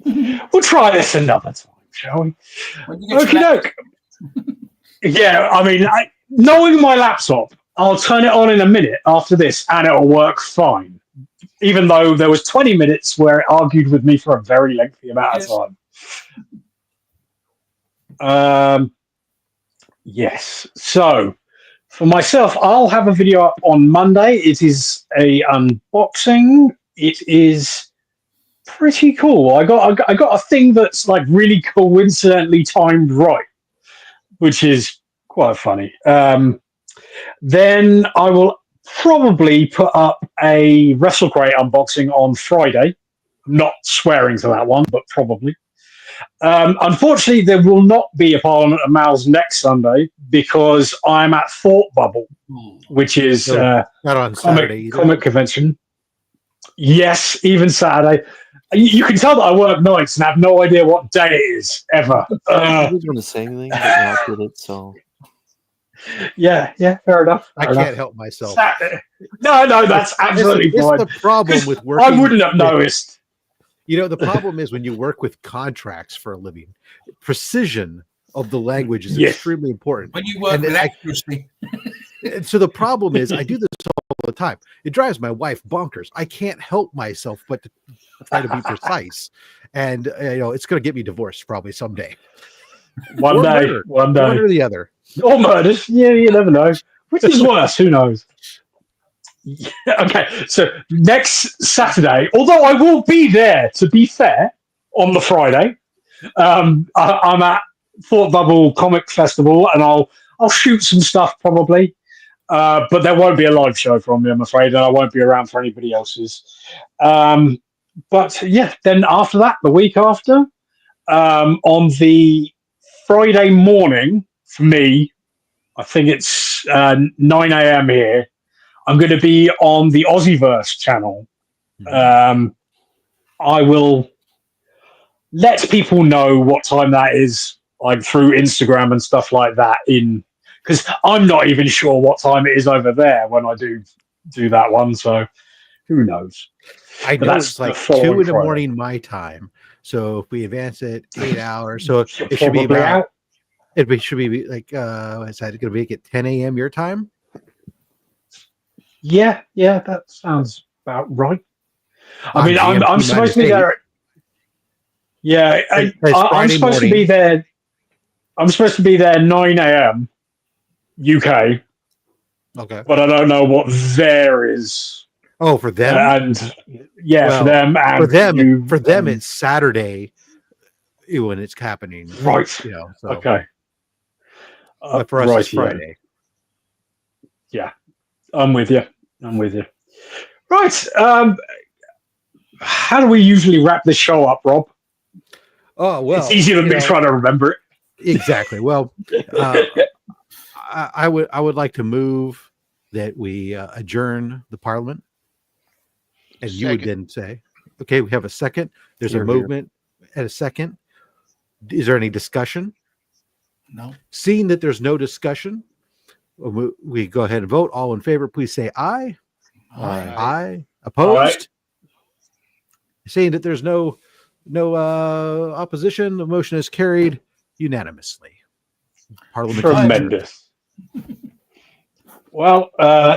We'll try this another time, shall we? Okie doke. Yeah, I mean, knowing my laptop, I'll turn it on in a minute after this and it'll work fine. Even though there was 20 minutes where it argued with me for a very lengthy amount of time. Yes. So for myself, I'll have a video up on Monday. It is a unboxing. It is pretty cool. I got a thing that's like really coincidentally timed right, which is quite funny. Then I will probably put up a WrestleCrate unboxing on Friday. I'm not swearing to that one, but probably. Unfortunately, there will not be a Parliament of Mowls next Sunday because I'm at Thought Bubble, which is not on Saturday comic convention. Yes, even Saturday. You can tell that I work nights and have no idea what day it is ever. I was going to say anything, but not did it, so. Yeah, fair enough. I can't help myself. No, that's absolutely fine. It's the problem with working. I wouldn't have noticed. You know, the problem is when you work with contracts for a living, precision of the language is extremely important. When you work with accuracy. So the problem is, I do this all the time. It drives my wife bonkers. I can't help myself but to try to be precise, and it's going to get me divorced probably someday. One day, one or the other, or murders. Yeah, you never know. Which is worse? Who knows? Okay, so next Saturday, although I will be there, to be fair, on the Friday, I'm at Thought Bubble Comic Festival, and I'll shoot some stuff probably, but there won't be a live show from me, I'm afraid, and I won't be around for anybody else's. But yeah, then after that, the week after, on the Friday morning for me, I think it's 9 a.m. here. I'm going to be on the Aussieverse channel. I will let people know what time that is, like through Instagram and stuff like that. Because I'm not even sure what time it is over there when I do that one. So who knows? I know it's like 2 in the morning my time. So if we advance it 8 hours, so it should be about. It should be like is that going to be at 10 a.m. your time? Yeah, that sounds about right. I mean, I'm supposed to be there. Yeah, I'm supposed to be there. I'm supposed to be there 9 a.m. UK. Okay, but I don't know what there is. Oh, for them, and yeah, for them, and for them, it's Saturday when it's happening, right? So. Okay, but for us, it's Friday. Yeah, I'm with you. Right. How do we usually wrap this show up, Rob? Oh, well, it's easier than me trying to remember it. Exactly. Well, I would like to move that we adjourn the Parliament, and you would then say, okay, we have a second. There's a movement at a second. Is there any discussion? No. Seeing that there's no discussion, we go ahead and vote. All in favor, please say aye. Aye. Opposed? Saying that there's no opposition, the motion is carried unanimously. Tremendous. Well,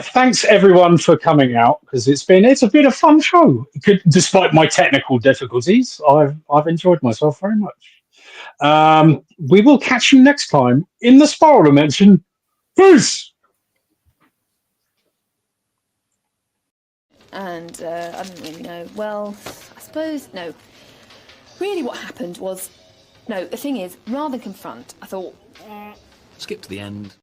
thanks everyone for coming out, because it's been a fun show. Despite my technical difficulties, I've enjoyed myself very much. We will catch you next time in the Spiral Dimension. Peace. And I don't really know. Well, I suppose no. Really, what happened was, the thing is, rather than confront, I thought, skip to the end.